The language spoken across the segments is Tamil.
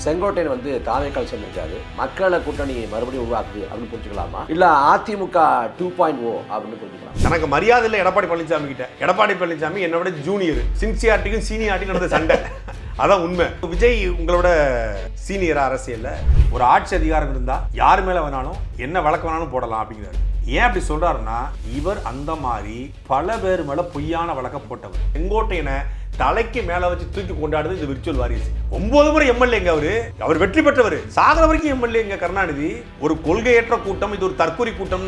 செங்கோட்டையன் வந்து தாவேக்கால் சேர்ந்திருக்காரு. மக்களை கூட்டணி மறுபடியும் உருவாக்குது அப்படின்னு புரிஞ்சுக்கலாமா, இல்ல அதிமுக 2.0 அப்படின்னு புரிஞ்சுக்கலாம்? எனக்கு மரியாதை இல்லை எடப்பாடி பழனிசாமி கிட்ட. எடப்பாடி பழனிசாமி என்னை விட ஜூனியர். சின்சியாரிட்டிக்கும் சீனியாரிட்டிக்கும் நடந்த சண்டை, அதான் உண்மை. விஜய் உங்களோட சீனியரா அரசியல்ல ஒரு ஆட்சி அதிகாரம் இருந்தா யார் மேல வேணாலும் என்ன வழக்கு வேணாலும் போடலாம் அப்படிங்கிறாரு. ஏன் அப்படி சொல்றாருன்னா, இவர் அந்த மாதிரி பல பேர் மேல பொய்யான வழக்க போட்டவர். செங்கோட்டையனை தலைக்கு மேல வச்சு தூக்கி கொண்டாடுது இந்த விர்ச்சுவல் வாரிசு. 9 முறை எம்எல்ஏங்க அவர் வெற்றி பெற்றவர். சாகர வரைக்கும் எம்எல்ஏங்க கருணாநிதி. ஒரு கொள்கையற்ற கூட்டம், இது ஒரு தற்கொலை கூட்டம்.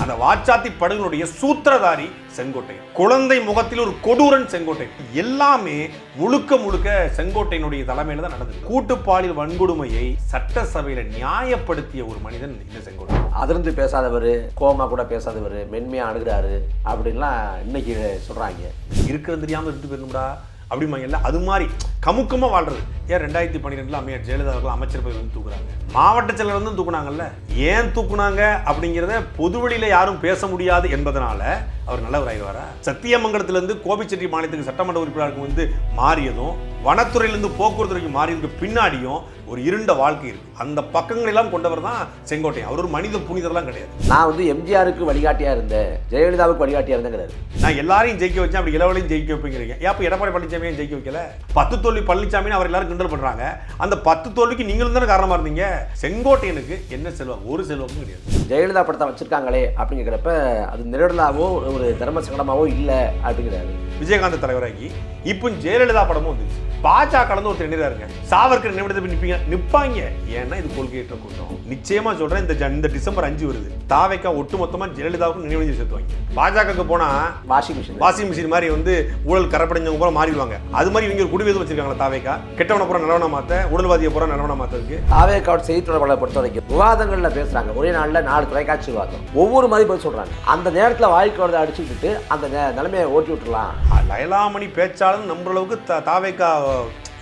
அந்த வாச்சாத்தி படங்களுடைய சூத்திரதாரி செங்கோட்டையன். குழந்தை முகத்தில் ஒரு கொடூரன் செங்கோட்டையன். எல்லாமே முழுக்க முழுக்க செங்கோட்டையனுடைய தலைமையில தான் நடந்தது. கூட்டுப்பாலியல் வன்கொடுமையை சட்டசபையில நியாயப்படுத்திய ஒரு மனிதன் இந்த செங்கோட்டையன். அதிர்ந்து பேசாதவர், கோமா கூட பேசாதவர், மென்மையா அணுகிறாரு அப்படின்லாம் இன்னைக்கு சொல்றாங்க. இருக்கிறது தெரியாம இருந்து போயிருந்தா அப்படிமாங்கல்ல, அது மாதிரி கமுக்கமா வாழ்றது. ஏன் 2012 அம்மையார் ஜெயலலிதா அவர்கள் அமைச்சர் பதவி வந்து தூக்குறாங்க, மாவட்ட செயலர் வந்து தூக்குனாங்கல்ல. ஏன் தூக்குனாங்க அப்படிங்கிறத பொதுவெளியில யாரும் பேச முடியாது என்பதனால அவர் நல்லவர் ஆயிடுவாரா? சத்தியமங்கலத்திலிருந்து கோபிச்செட்டி மாநிலத்துக்கு சட்டமன்ற உறுப்பினருக்கு வந்து மாறியதும், வனத்துறையிலிருந்து போக்குவரத்துறைக்கு மாறியதுக்கு பின்னாடியும் ஒரு இருண்ட வாழ்க்கை இருக்கு. அந்த பக்கங்கள் எல்லாம் கொண்டவர் தான் செங்கோட்டையன். அவர் ஒரு மனித புனிதர்லாம் கிடையாது. நான் வந்து எம்ஜிஆருக்கு வழிகாட்டியா இருந்தேன், ஜெயலலிதாவுக்கு வழிகாட்டியா இருந்தேங்கிறாரு. நான் எல்லாரையும் ஜெயிக்க வச்சேன், அப்படி இளவலையும் ஜெயிக்க வைப்பீங்க. ஏன் எடப்பாடி பழனிசாமியும் ஜெயிக்க வைக்கல? 10 தோல்வி பழனிசாமி அவர் எல்லாரும் கிண்டல் பண்றாங்க. அந்த 10 தோல்விக்கு நீங்களும் தானே காரணமா இருந்தீங்க. செங்கோட்டையனுக்கு என்ன செல்வம்? ஒரு செல்வமும் கிடையாது. ஜெயலலிதா படத்தை வச்சிருக்காங்களே அப்படிங்கிறப்ப அது நிரடலாவோ ஒரு தர்ம சங்கடமாவோ இல்லை அப்படிங்கிறாரு. விஜயகாந்த் தலைவராகி இப்போ ஜெயலலிதா படமும் வந்துச்சு. பாஜக கலந்து ஒருத்தர் நினைறாருங்க, சாவர்கர் நினைவிடத்தை நிற்பாங்க. ஏன்னா இது கொள்கையற்ற கூட்டம். நிச்சயமா சொல்றேன், இந்த டிசம்பர் 5 வருது. தாவேக்கா ஒட்டு மொத்தமா ஜெயலலிதாவுக்கு நினைவு செலுத்துவாங்க. பாஜகவுக்கு போனா வாஷிங் மிஷின் மாதிரி வந்து ஊழல் கரப்படைஞ்சவங்க பூரா மாறிடுவாங்க. அது மாதிரி இவங்க ஒரு குடிவேது வச்சிருக்காங்களா தாவேக்கா? கெட்டவனை பூரா நல்லவனா மாத்த, உடல்வாதியை பூரா நல்லவனா மாத்ததுக்கு. தாவேக்காவோட செய்தி தொடர்பாளரை பொறுத்த வரைக்கும் விவாதங்கள்ல பேசுறாங்க. ஒரே நாள்ல 4 தொலைக்காட்சி விவாதம், ஒவ்வொரு மாதிரி பதில் சொல்றாங்க. அந்த நேரத்தில் வாழ்க்கை வரதை அடிச்சுக்கிட்டு அந்த நிலைமையை ஓட்டி விட்டுலாம். லயலாமணி பேச்சாளர் நம்புற அளவுக்கு தாவேக்கா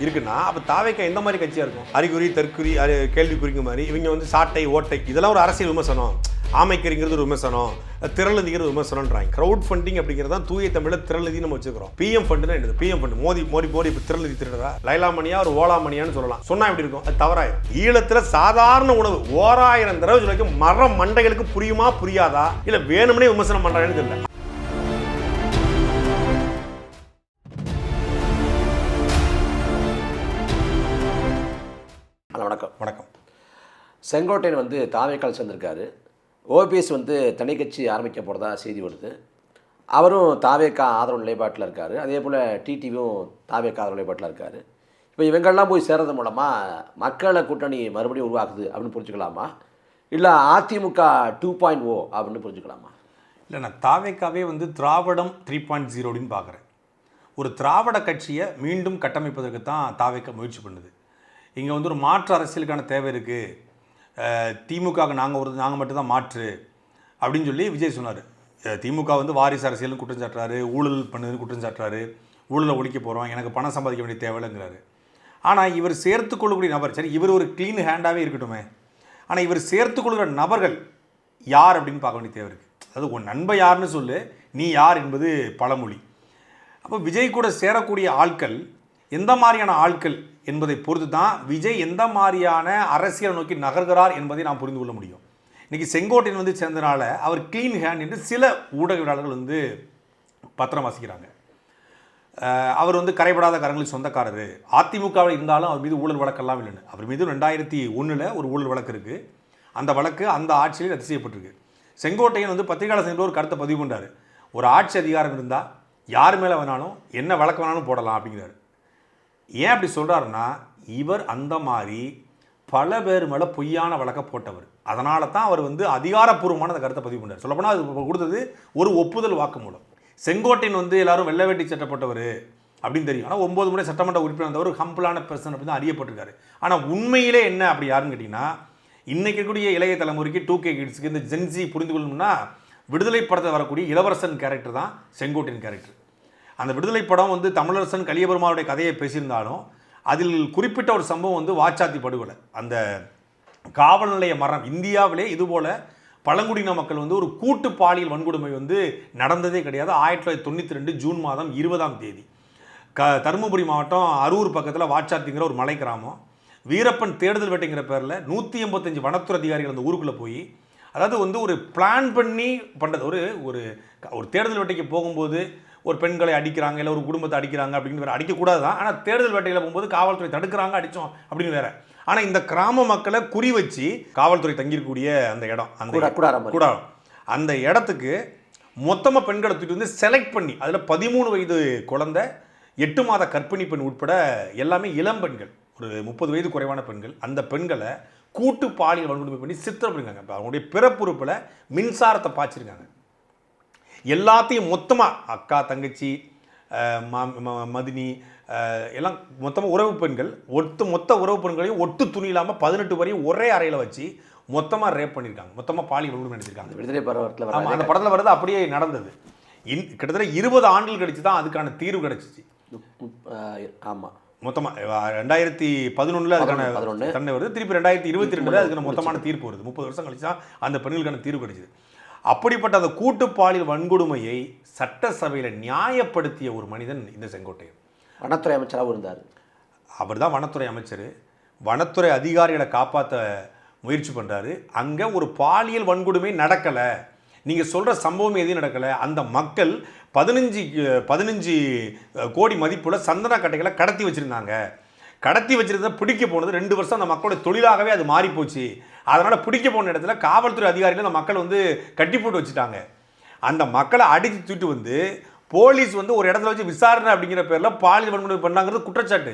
இருக்குன்னா, அப்போ தாவேக்கா எந்த மாதிரி கட்சியாக இருக்கும்? அறிகுறி தற்குறி கேள்விக்குறிங்க மாதிரி இவங்க வந்து சாட்டை ஓட்டை இதெல்லாம் ஒரு அரசியல் விமர்சனம். ஆமைக்கறிங்கிறது ஒரு விமர்சனம், திரள்நிதிங்கிறது விமர்சனம்ன்றாங்க. க்ரௌட் ஃபண்டிங் அப்படிங்கிறது தான் தூய தமிழில் திரள்நிதி நம்ம வச்சுக்கிறோம். பிஎம் ஃபண்டுனா என்னது? பிஎம் ஃபண்டு மோடி இப்போ திரள்நிதி திருடுறா? லைலாமணியா ஒரு ஓலாமணியான்னு சொல்லலாம். சொன்னா எப்படி இருக்கும்? அது தவறாயிரும். ஈழத்துல சாதாரண உணவு 1000 தடவை சொல்லிக்கும். மர மண்டைகளுக்கு புரியுமா புரியாதா, இல்ல வேணும்னே விமர்சனம் பண்றாங்கன்னு தெரியல. வணக்கம். செங்கோட்டையன் வந்து தாவேக்கால் சேர்ந்திருக்காரு. ஓபிஎஸ் வந்து தனி கட்சி ஆரம்பிக்க போகிறதா செய்தி வருது. அவரும் தாவேக்கா ஆதரவு நிலைப்பாட்டில் இருக்கார். அதே போல் டிடிவியும் தாவேக்கா ஆதரவு நிலைப்பாட்டில் இருக்கார். இப்போ இவங்கெல்லாம் போய் சேர்றது மூலமாக மக்களை கூட்டணி மறுபடியும் உருவாக்குது அப்படின்னு புரிஞ்சுக்கலாமா, இல்லை அதிமுக 2.0 அப்படின்னு புரிஞ்சுக்கலாமா? இல்லை, நான் தாவேக்காவே வந்து திராவிடம் 3.0 அப்படின்னு பார்க்குறேன். ஒரு திராவிட கட்சியை மீண்டும் கட்டமைப்பதற்கு தான் தாவேக்கா முயற்சி பண்ணுது. இங்கே வந்து ஒரு மாற்று அரசியலுக்கான தேவை இருக்குது. திமுகவுக்கு நாங்கள் மட்டும்தான் மாற்று அப்படின்னு சொல்லி விஜய் சொன்னார். திமுக வந்து வாரிசு அரசியல்னு குற்றம் சாட்டுறாரு, ஊழல் பண்ணுதுன்னு குற்றம் சாட்டுறாரு, ஊழலை ஒழிக்க போகிறோம், எனக்கு பணம் சம்பாதிக்க வேண்டிய தேவைங்கிறாரு. ஆனால் இவர் சேர்த்துக்கொள்ளக்கூடிய நபர், சரி இவர் ஒரு க்ளீன் ஹேண்டாகவே இருக்கட்டுமே, ஆனால் இவர் சேர்த்துக்கொள்கிற நபர்கள் யார் அப்படின்னு பார்க்க வேண்டிய தேவை இருக்குது. அதாவது உன் நண்பன் யாருன்னு சொல்லு, நீ யார் என்பது பழமொழி. அப்போ விஜய் கூட சேரக்கூடிய ஆட்கள் எந்த மாதிரியான ஆட்கள் என்பதை பொறுத்து தான் விஜய் எந்த மாதிரியான அரசியலை நோக்கி நகர்கிறார் என்பதை நாம் புரிந்து கொள்ள முடியும். இன்றைக்கி செங்கோட்டையன் வந்து சேர்ந்தனால அவர் க்ளீன் ஹேண்ட் என்று சில ஊடகவியலாளர்கள் வந்து பத்திரம் வாசிக்கிறாங்க. அவர் வந்து கரைபடாத கரங்களுக்கு சொந்தக்காரர். அதிமுகவில் இருந்தாலும் அவர் மீது ஊழல் வழக்கெல்லாம் இல்லைன்னு. அவர் மீது 2001 ஒரு ஊழல் வழக்கு இருக்குது. அந்த வழக்கு அந்த ஆட்சியில் ரத்து செய்யப்பட்டிருக்கு. செங்கோட்டையன் வந்து பத்திரிகையாளர் சென்ற ஒரு கருத்தை பதிவு பண்ணுறாரு. ஒரு ஆட்சி அதிகாரம் இருந்தால் யார் மேலே வேணாலும் என்ன வழக்கு வேணாலும் போடலாம் அப்படிங்கிறாரு. ஏன் அப்படி சொல்கிறாருன்னா, இவர் அந்த மாதிரி பல பேர் மேலே பொய்யான வழக்க போட்டவர். அதனால தான் அவர் வந்து அதிகாரப்பூர்வமான அந்த கருத்தை பதிவு பண்ணார். சொல்லப்போனால் அது கொடுத்தது ஒரு ஒப்புதல் வாக்குமூலம். செங்கோட்டையன் வந்து எல்லாரும் வெள்ளை வேட்டி சட்டப்பட்டவர் அப்படின்னு தெரியும். ஆனால் 9 முறை சட்டமன்ற உறுப்பினர் வந்தவர் ஹம்பிளான பர்சன் அப்படி தான் அறியப்பட்டிருக்காரு. ஆனால் உண்மையிலே என்ன அப்படி யாருன்னு கேட்டிங்கன்னா, இன்றைக்கி இருக்கக்கூடிய இளைய தலைமுறைக்கு 2K கிட்ஸுக்கு இந்த ஜென்சி புரிந்து கொள்ளணும்னா, விடுதலை படத்தில் வரக்கூடிய இளவரசன் கேரக்டர் தான் செங்கோட்டையன் கேரக்டர். அந்த விடுதலை படம் வந்து தமிழரசன் கலியபெருமாளுடைய கதையை பேசியிருந்தாலும் அதில் குறிப்பிட்ட ஒரு சம்பவம் வந்து வாச்சாத்தி படுகொலை. அந்த காவல் நிலைய மரணம். இந்தியாவிலே இதுபோல் பழங்குடியின மக்கள் வந்து ஒரு கூட்டு பாலியல் வன்கொடுமை வந்து நடந்ததே கிடையாது. 1992 ஜூன் மாதம் 20ஆம் தேதி தருமபுரி மாவட்டம் அரூர் பக்கத்தில் வாச்சாத்திங்கிற ஒரு மலை கிராமம். வீரப்பன் தேடுதல் வேட்டைங்கிற பேரில் 185 வனத்துறை அதிகாரிகள் அந்த ஊருக்குள்ளே போய், அதாவது வந்து ஒரு பிளான் பண்ணி பண்ணுறது. ஒரு ஒரு ஒரு தேடுதல் வேட்டைக்கு போகும்போது ஒரு பெண்களை அடிக்கிறாங்க, இல்லை ஒரு குடும்பத்தை அடிக்கிறாங்க அப்படின்னு வேறு அடிக்கக்கூடாது தான். ஆனால் தேடுதல் வேட்டையில் போகும்போது காவல்துறை தடுக்கிறாங்க, அடித்தோம் அப்படின்னு வேறு. ஆனால் இந்த கிராம மக்களை குறி வச்சு காவல்துறை தங்கியிருக்கக்கூடிய அந்த இடம், அந்த கூடாரம், அந்த இடத்துக்கு மொத்தமாக பெண்களை தூக்கிட்டு வந்து செலக்ட் பண்ணி, அதில் 13 வயது குழந்தை, 8 மாத கர்ப்பிணி பெண் உட்பட எல்லாமே இளம் பெண்கள், ஒரு 30 வயது குறைவான பெண்கள். அந்த பெண்களை கூட்டு பாலியல் வன்கொடுமை பண்ணி சித்திரப்படுறாங்க. இப்போ அவங்களுடைய பிறப்புறுப்பில் மின்சாரத்தை பாய்ச்சிருக்காங்க. எல்லாத்தையும் மொத்தமாக அக்கா, தங்கச்சி, மதினி எல்லாம் மொத்தமாக உறவு பெண்கள், மொத்த உறவு பெண்களையும் ஒட்டு துணி இல்லாமல் 18 வரையும் ஒரே அறையில் வச்சு மொத்தமாக ரேப் பண்ணியிருக்காங்க, மொத்தமாக பாலியல் வன்கொடுமை நடத்திருக்காங்க. விடுதலை பருவத்தில் ஆமாம், அந்த படத்தில் வருது அப்படியே நடந்தது. கிட்டத்தட்ட 20 ஆண்டுகள் கழிச்சு தான் அதுக்கான தீர்வு கிடச்சிச்சு. ஆமாம், மொத்தமாக 2011 அதுக்கான தண்டனை வருது. திருப்பி 2022 அதுக்கான மொத்தமான தீர்ப்பு வருது. 30 வருஷம் கழிச்சு தான் அந்த பெண்களுக்கான தீர்வு கிடைச்சிது. அப்படிப்பட்ட அந்த கூட்டு பாலியல் வன்கொடுமையை சட்டசபையில் நியாயப்படுத்திய ஒரு மனிதன் இந்த செங்கோட்டையன். வனத்துறை அமைச்சராகவும் இருந்தார். அவர் தான் வனத்துறை அமைச்சர். வனத்துறை அதிகாரிகளை காப்பாற்ற முயற்சி பண்ணுறாரு. அங்கே ஒரு பாலியல் வன்கொடுமை நடக்கலை, நீங்கள் சொல்கிற சம்பவம் எதுவும் நடக்கலை. அந்த மக்கள் 15 கோடி மதிப்புள்ள சந்தன கட்டைகளை கடத்தி வச்சுருந்தாங்க. கடத்தி வச்சுருந்தா பிடிக்க போனது 2 வருஷம் அந்த மக்களுடைய தொழிலாகவே அது மாறி போச்சு. அதனால் பிடிக்க போன இடத்துல காவல்துறை அதிகாரிகள் அந்த மக்கள் வந்து கட்டி போட்டு வச்சுட்டாங்க. அந்த மக்களை அடித்து தூக்கிட்டு வந்து போலீஸ் வந்து ஒரு இடத்துல வச்சு விசாரணை அப்படிங்கிற பேரில் பாலியல் வன்கொடுமை பண்ணாங்கிறது குற்றச்சாட்டு.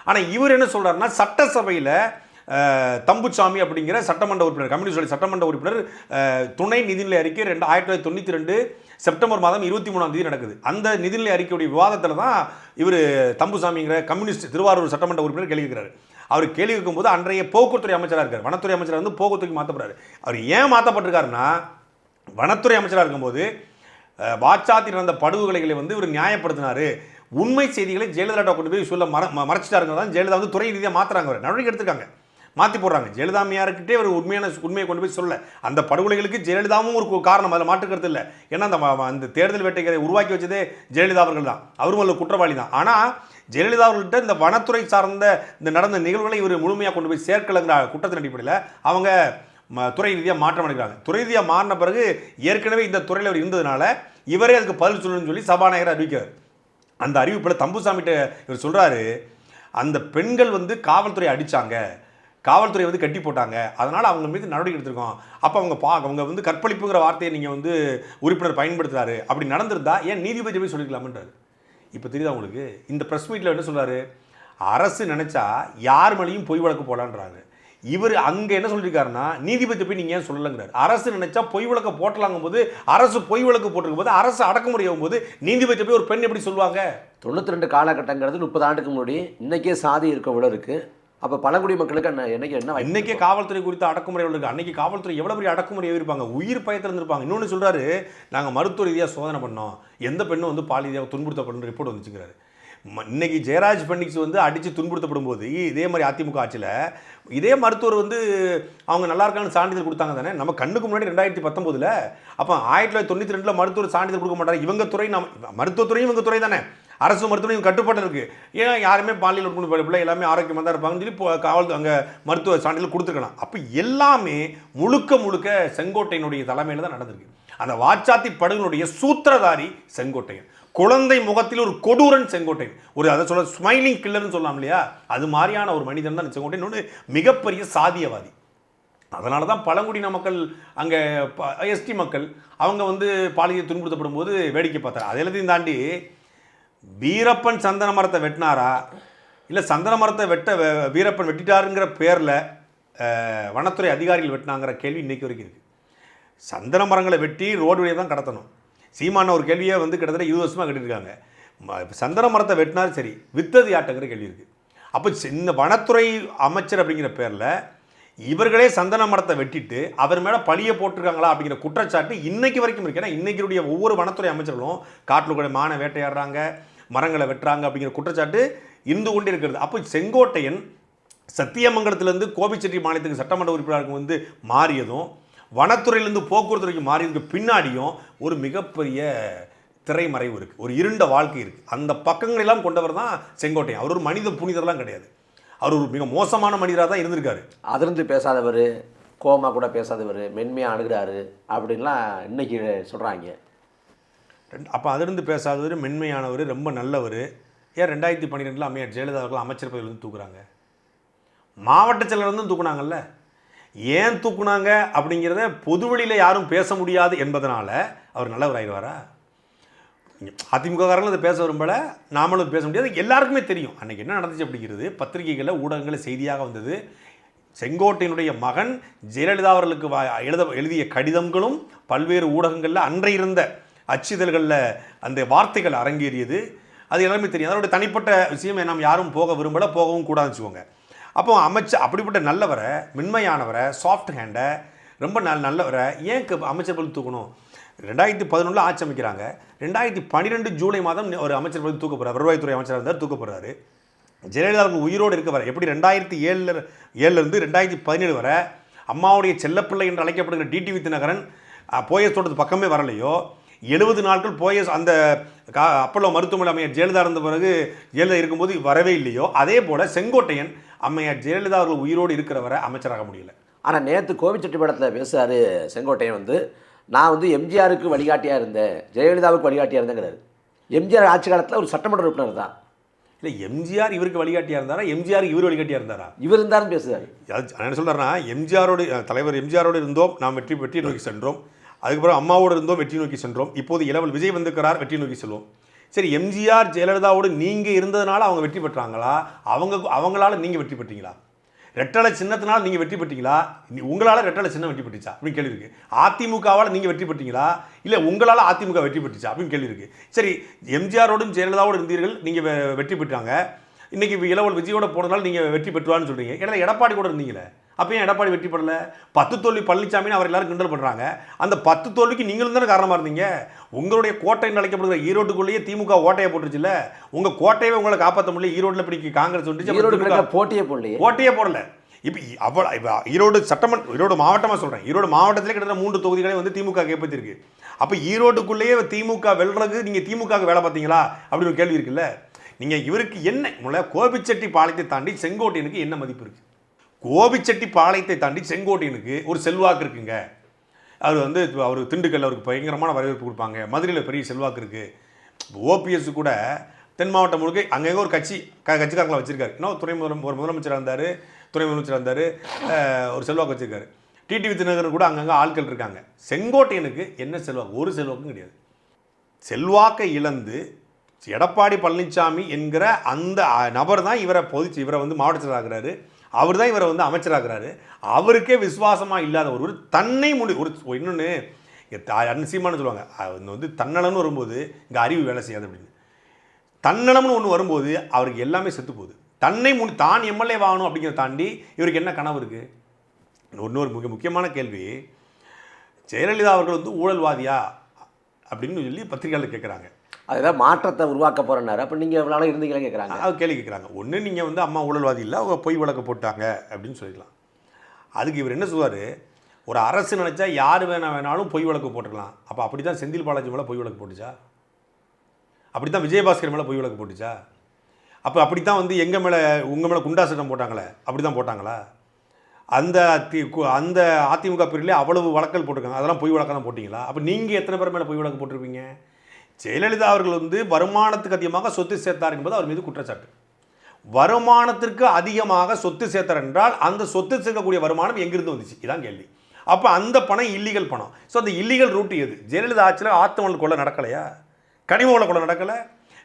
ஆனால் இவர் என்ன சொல்கிறாருன்னா, சட்டசபையில் தம்புசாமி அப்படிங்கிற சட்டமன்ற உறுப்பினர், கம்யூனிஸ்ட் சட்டமன்ற உறுப்பினர், துணை நிதிநிலை அறிக்கை 1992 செப்டம்பர் மாதம் 23 நடக்குது. அந்த நிதிநிலை அறிக்கையுடைய விவாதத்தில் தான் இவர் தம்புசாமிங்கிற கம்யூனிஸ்ட் திருவாரூர் சட்டமன்ற உறுப்பினர் கேள்வி கேட்கிறார். அவர் கேள்வி கேட்கும்போது அன்றைய போக்குவரத்துறை அமைச்சராக இருக்கார். வனத்துறை அமைச்சராக வந்து போக்குவரத்துக்கு மாற்றப்படுறாரு. அவர் ஏன் மாற்றப்பட்டிருக்காருன்னா, வனத்துறை அமைச்சராக இருக்கும்போது வாச்சாத்தி நடந்த படுகொலைகளை வந்து இவர் நியாயப்படுத்தினார். உண்மை செய்திகளை ஜெயலலிதா கொண்டு போய் சொல்ல மறைச்சிட்டாருங்கிறது தான் ஜெயலலிதா வந்து துறை ரீதியாக மாற்றுறாங்க, அவர் நடவடிக்கை எடுத்திருக்காங்க, மாற்றி போடுறாங்க. ஜெயலலிதா அம்மையார்கிட்டே ஒரு உண்மையை கொண்டு போய் சொல்ல, அந்த படுகொலைகளுக்கு ஜெயலலிதாவும் ஒரு காரணம், அதில் மாற்றுக்கிறது இல்லை. ஏன்னா அந்த தேர்தல் வேட்டைகளை உருவாக்கி வச்சதே ஜெயலலிதா அவர்கள் தான், அவரும் அதில் குற்றவாளி தான். ஆனால் ஜெயலலிதா அவர்கள்ட்ட இந்த வனத்துறை சார்ந்த இந்த நடந்த நிகழ்வுகளை இவர் முழுமையாக கொண்டு போய் சேர்க்கலைங்கிற குற்றத்தின் அடிப்படையில் அவங்க துறை ரீதியாக மாற்றம் அடைக்கிறாங்க. துறை ரீதியாக மாறின பிறகு ஏற்கனவே இந்த துறையில் அவர் இருந்ததுனால இவரே அதுக்கு பதில் சொல்லணும்னு சொல்லி சபாநாயகர் அறிவிக்கிறார். அந்த அறிவிப்பில் தம்புசாமிகிட்ட இவர் சொல்கிறாரு, அந்த பெண்கள் வந்து காவல்துறை அடித்தாங்க, காவல்துறை வந்து கட்டி போட்டாங்க, அதனால் அவங்க மீது நடவடிக்கை எடுத்திருக்கோம். அப்போ அவங்க வந்து கற்பழிப்புங்கிற வார்த்தையை நீங்கள் வந்து உறுப்பினர் பயன்படுத்துகிறாரு, அப்படி நடந்திருந்தா ஏன் நீதிபதி போய் சொல்லிக்கலாமன்றார். இப்போ தெரியுதா உங்களுக்கு? இந்த ப்ரெஸ் மீட்டில் என்ன சொல்கிறாரு, அரசு நினச்சா யார் மேலேயும் பொய் வழக்கு போடலான்றாங்க. இவர் அங்கே என்ன சொல்லியிருக்காருன்னா, நீதிபதி போய் நீங்கள் ஏன் சொல்லலைங்கிறார். அரசு நினைச்சா பொய் வழக்கு போட்டலாங்கும் போது, அரசு பொய் வழக்கு போட்டிருக்கும் போது, அரசு அடக்குமுறை ஆகும் போது நீதிபதி போய் ஒரு பெண் எப்படி சொல்லுவாங்க? 92 காலகட்டங்கிறது 30 ஆண்டுக்கு முன்னாடி. இன்றைக்கே சாதி இருக்க விட இருக்குது. அப்போ பழங்குடி மக்களுக்கு இன்னைக்கே காவல்துறை குறித்த அடக்குமுறை இருக்குது. அன்றைக்கி காவல்துறை எவ்வளோ பெரிய அடக்குமுறை இருப்பாங்க, உயிர் பயத்தில் இருந்திருப்பாங்க. இன்னொன்று சொல்கிறாரு, நாங்கள் மருத்துவ ரீதியாக சோதனை பண்ணோம், எந்த பெண்ணும் வந்து பால் ரீதியாக துன்புறுத்தப்படும் ரிப்போர்ட் வந்துச்சுங்கிறாரு. இன்னைக்கு ஜெயராஜ் பண்டிக்ஸ் வந்து அடித்து துன்புறுத்தப்படும் போது இதே மாதிரி அதிமுக ஆட்சியில் இதே மருத்துவர் வந்து அவங்க நல்லா இருக்கான்னு சான்றிதழ் கொடுத்தாங்க தானே, நம்ம கண்ணுக்கு முன்னாடி 2019. அப்போ 1992 மருத்துவர் சான்றிதழ் கொடுக்க மாட்டாங்க. இவங்க துறை, மருத்துவத்துறையும் இவங்க துறை தானே, அரசு மருத்துவம் கட்டுப்பாடு இருக்குது. ஏன் யாருமே பாலியல் பிள்ளை எல்லாமே ஆரோக்கியமாக தான் இருப்பாங்கன்னு சொல்லி காவல் அங்கே மருத்துவ சான்றிதழ் கொடுத்துருக்கலாம். அப்போ எல்லாமே முழுக்க செங்கோட்டையனுடைய தலைமையில் தான் நடந்திருக்கு. அந்த வாச்சாத்தி படுகொலையுடைய சூத்திரதாரி செங்கோட்டையன், குழந்தை முகத்தில் ஒரு கொடூரன் செங்கோட்டையன், ஒரு அதை சொல்ல ஸ்மைலிங் கில்லர்னு சொல்லலாம் இல்லையா, அது மாதிரியான ஒரு மனிதன் தான் செங்கோட்டையன். ஒன்று மிகப்பெரிய சாதியவாதி. அதனால தான் பழங்குடியின மக்கள், அங்கே எஸ்டி மக்கள், அவங்க வந்து பாலியல் துன்புறுத்தப்படும் போது வேடிக்கை பார்த்தார். அதை எல்லாத்தையும் தாண்டி வீரப்பன் சந்தன மரத்தை வெட்டினாரா, இல்லை சந்தன மரத்தை வீரப்பன் வெட்டிட்டாருங்கிற பேரில் வனத்துறை அதிகாரிகள் வெட்டினாங்கிற கேள்வி இன்றைக்கு வரைக்கும் இருக்குது. சந்தன மரங்களை வெட்டி ரோடு வழியாக தான் கடத்தணும். சீமான ஒரு கேள்வியை வந்து கிட்டத்தட்ட 20 வருஷமாக கட்டியிருக்காங்க. சந்தன மரத்தை வெட்டினாலும் சரி, வித்தது யாட்டங்கிற கேள்வி இருக்குது. அப்போ இந்த வனத்துறை அமைச்சர் அப்படிங்கிற பேரில் இவர்களே சந்தன மரத்தை வெட்டிட்டு அவர் மேலே பழியை போட்டிருக்காங்களா அப்படிங்கிற குற்றச்சாட்டு இன்னைக்கு வரைக்கும் இருக்குது. ஏன்னா இன்றைக்கினுடைய ஒவ்வொரு வனத்துறை அமைச்சர்களும் காட்டில் கூட மான வேட்டையாடுறாங்க, மரங்களை வெட்டுறாங்க அப்படிங்கிற குற்றச்சாட்டு இருந்து கொண்டே இருக்கிறது. அப்போ செங்கோட்டையன் சத்தியமங்கலத்திலேருந்து கோபிச்செட்டி மாநிலத்துக்கு சட்டமன்ற உறுப்பினருக்கு வந்து மாறியதும், வனத்துறையிலேருந்து போக்குவரத்துறைக்கு மாறியதுக்கு பின்னாடியும் ஒரு மிகப்பெரிய திரைமறைவு இருக்குது, ஒரு இருண்ட வாழ்க்கை இருக்குது. அந்த பக்கங்களெல்லாம் கொண்டவர் தான் செங்கோட்டையன். அவர் ஒரு மனித புனிதர்லாம் கிடையாது. அவர் ஒரு மிக மோசமான மனிதராக தான் இருந்திருக்காரு. அதிர்ந்து பேசாதவர், கோமா கூட பேசாதவர், மென்மையாக அணுகிறாரு அப்படின்லாம் இன்னைக்கு சொல்கிறாங்க. அப்போ அதிர்ந்து பேசாதவர், மென்மையானவர், ரொம்ப நல்லவர். ஏன் 2012 அம்மையார் ஜெயலலிதா அவர்கள் அமைச்சர் பதவியிலிருந்து தூக்குறாங்க? மாவட்ட செயலர்லேருந்து தூக்குனாங்கல்ல. ஏன் தூக்குனாங்க அப்படிங்கிறத பொதுவெளியில் யாரும் பேச முடியாது என்பதனால அவர் நல்லவர் ஆயிடுவாரா? அதிமுககாரங்களும் அதை பேச விரும்பல, நாமளும் பேச முடியாது. எல்லாருக்குமே தெரியும் அன்றைக்கி என்ன நடந்துச்சு அப்படிங்கிறது. பத்திரிகைகளில் ஊடகங்களில் செய்தியாக வந்தது. செங்கோட்டையனுடைய மகன் ஜெயலலிதா அவர்களுக்கு எழுதிய கடிதங்களும் பல்வேறு ஊடகங்களில் அன்றை இருந்த அச்சிதழ்களில் அந்த வார்த்தைகள் அரங்கேறியது. அது எல்லாருமே தெரியும். அதோட தனிப்பட்ட விஷயம் நாம் யாரும் போக விரும்பலை, போகவும் கூடாதுன்னு வச்சுக்கோங்க. அப்போ அப்படிப்பட்ட நல்லவரை, மென்மையானவரை, சாஃப்ட் ஹேண்டை, ரொம்ப நல்லவரை ஏன் அமைச்சர் பதவி தூக்கணும்? 2011 ஆட்சி அமைக்கிறாங்க. 2012 ஜூலை மாதம் ஒரு அமைச்சர் பதவி தூக்கப்படுறார். வருவாய்த்துறை அமைச்சராக இருந்தார், தூக்கப்படுறாரு. ஜெயலலிதாவுக்கு உயிரோடு இருக்க வர எப்படி 2007 2017 வரை அம்மாவுடைய செல்லப்பிள்ளை என்று அழைக்கப்படுகிற டிடிவி தினகரன் போயஸ் தோட்டத்து பக்கமே வரலையோ, 70 நாட்கள் போயஸ் அந்த அப்பல்லோ மருத்துவமனை அம்மையார் ஜெயலலிதா இருந்த பிறகு ஜெயலலிதா இருக்கும்போது வரவே இல்லையோ, அதே போல் செங்கோட்டையன் அம்மையார் ஜெயலலிதா அவர்கள் உயிரோடு இருக்கிறவரை அமைச்சராக முடியல. ஆனால் நேற்று கோபிச்செட்டிப்பாளையத்தில் பேசுகிறாரு செங்கோட்டையன் நான் எம்ஜிஆருக்கு வழிகாட்டியாக இருந்தேன், ஜெயலலிதாவுக்கு வழிகாட்டியாக இருந்தேங்கிறாரு. எம்ஜிஆர் ஆட்சி காலத்தில் ஒரு சட்டமன்ற உறுப்பினர் தான். இல்லை, எம்ஜிஆர் இவருக்கு வழிகாட்டியாக இருந்தாரா, எம்ஜிஆர் இவர் வழிகாட்டியாக இருந்தாரா? இவர் இருந்தாலும் பேசுகிறார். என்ன சொல்கிறேன்னா, எம்ஜிஆரோடு தலைவர் எம்ஜிஆரோடு இருந்தோம், நாம் வெற்றி நோக்கி சென்றோம். அதுக்கப்புறம் அம்மாவோடு இருந்தோம், வெற்றி நோக்கி சென்றோம். இப்போது இளவல் விஜய் வந்திருக்கிறார், வெற்றி நோக்கி செல்வோம். சரி, எம்ஜிஆர் ஜெயலலிதாவோடு நீங்கள் இருந்ததுனால அவங்க வெற்றி பெற்றாங்களா, அவங்களால நீங்கள் வெற்றி பெற்றீங்களா? ரெட்டலை சின்னத்தினால் நீங்கள் வெற்றி பெற்றீங்களா, உங்களால் ரெட்டலை சின்னம் வெற்றி பெற்றுச்சா அப்படின்னு கேள்வி இருக்குது. அதிமுகவால் நீங்கள் வெற்றி பெற்றீங்களா, இல்லை உங்களால் அதிமுக வெற்றி பெற்றுச்சா அப்படின்னு கேள்வி இருக்குது. சரி, எம்ஜிஆரோடும் ஜெயலலிதாவோடு இருந்தீர்கள், நீங்கள் வெற்றி பெற்றாங்க. இன்றைக்கி இளவல் விஜயோட போனதுனால நீங்கள் வெற்றி பெற்றுவான்னு சொல்கிறீங்க. ஏன்னா எடப்பாடி கூட இருந்தீங்களே, அப்போ ஏன் எடப்பாடி வெற்றி பெறல? 10 தோல்வி பழனிசாமின்னு அவர் எல்லாரும் கிண்டல் பண்ணுறாங்க. அந்த 10 தோல்விக்கு நீங்களும் தானே காரணமாக இருந்தீங்க. உங்களுடைய கோட்டைன்னு அழைக்கப்படுகிற ஈரோட்டுக்குள்ளேயே திமுக ஓட்டையை போட்டுருச்சுல்ல. உங்கள் கோட்டையை உங்களை காப்பாற்ற முடியல. ஈரோட்டில் பிடிக்க காங்கிரஸ் வந்துச்சு, போட்டியே போடல. இப்போ ஈரோடு மாவட்டமாக சொல்கிறேன், ஈரோடு மாவட்டத்திலே கிட்டத்தட்ட 3 தொகுதிகளே திமுக கைப்பற்றிருக்கு. அப்போ ஈரோட்டுக்குள்ளேயே திமுக வெல்றது, நீங்கள் திமுக வேலை பார்த்தீங்களா அப்படின்னு ஒரு கேள்வி இருக்குல்ல. நீங்கள் இவருக்கு என்ன கோபிச்செட்டி பாளையத்தை தாண்டி செங்கோட்டையனுக்கு என்ன மதிப்பு இருக்குது? கோபிச்செட்டி பாளையத்தை தாண்டி செங்கோட்டையனுக்கு ஒரு செல்வாக்கு இருக்குங்க. அவர் திண்டுக்கல்ல அவருக்கு பயங்கரமான வரவேற்பு கொடுப்பாங்க. மதுரையில் பெரிய செல்வாக்கு இருக்குது. ஓபிஎஸ் கூட தென் மாவட்டம் முழுக்க அங்கங்கே ஒரு கட்சிக்காரங்களை வச்சுருக்காரு. இன்னும் ஒரு முதலமைச்சராக இருந்தார், துணை முதலமைச்சராக இருந்தார், ஒரு செல்வாக்கு வச்சுருக்காரு. டிடிவி தினகரன் கூட அங்கங்கே ஆட்கள் இருக்காங்க. செங்கோட்டையனுக்கு என்ன செல்வாக்கு? ஒரு செல்வாக்கும் கிடையாது. செல்வாக்கை இழந்து எடப்பாடி பழனிசாமி என்கிற அந்த நபர் தான் இவரை மாவட்ட செயலர் ஆகிறாரு. அவர் தான் இவரை அமைச்சராகிறாரு. அவருக்கே விசுவாசமாக இல்லாத ஒருவர் தன்னை இன்னொன்று அன்சீமானு சொல்லுவாங்க, தன்னலம்னு வரும்போது இங்கே அறிவு வேலை செய்யாது அப்படின்னு. தன்னலம்னு ஒன்று வரும்போது அவருக்கு எல்லாமே செத்து போகுது. தான் எம்எல்ஏ ஆகணும் அப்படிங்கிறத தாண்டி இவருக்கு என்ன கனவு இருக்குது? இன்னொரு மிக முக்கியமான கேள்வி, ஜெயலலிதா அவர்கள் ஊழல்வாதியா அப்படின்னு சொல்லி பத்திரிகையாளர் கேட்குறாங்க. அதுதான் மாற்றத்தை உருவாக்க போகிறேன்னாரு. அப்போ நீங்கள் எவ்வளோ நாள் இருந்தீங்களா கேட்குறாங்க. அது கேள்வி கேட்குறாங்க. ஒன்று, நீங்கள் அம்மா ஊழல்வாதி இல்லை, அவங்க பொய் வழக்கு போட்டாங்க அப்படின்னு சொல்லிக்கலாம். அதுக்கு இவர் என்ன சொல்வார், ஒரு அரசு நினச்சா யார் வேணாலும் பொய் வழக்கு போட்டுக்கலாம். அப்போ அப்படி தான் செந்தில் பாலாஜி மேலே பொய் வழக்கு போட்டுச்சா? அப்படி தான் விஜயபாஸ்கர் மேலே பொய் வழக்கு போட்டுச்சா? அப்போ அப்படி தான் உங்கள் மேலே குண்டா சட்டம் போட்டாங்களே, அப்படி தான் போட்டாங்களா? அந்த அதிமுக பிரிவிலே அவ்வளவு வழக்கல் போட்டிருக்காங்க, அதெல்லாம் பொய் வழக்கம் தான் போட்டிங்களா? அப்போ நீங்கள் எத்தனை பேர் மேலே பொய் வழக்கு போட்டிருப்பீங்க? ஜெயலலிதா அவர்கள் வருமானத்துக்கு அதிகமாக சொத்து சேர்த்தார் என்பது அவர் மீது குற்றச்சாட்டு. வருமானத்திற்கு அதிகமாக சொத்து சேர்த்தார் என்றால் அந்த சொத்து சேர்க்கக்கூடிய வருமானம் எங்கிருந்து வந்துச்சு? இதான் கேள்வி. அப்போ அந்த பணம் இல்லீகல் பணம். ஸோ அந்த இல்லீகல் ரூட் எது? ஜெயலலிதா ஆட்சியில் ஆத்தமல் கொள்ள நடக்கலையா? கனிம வள கொள்ள நடக்கலை?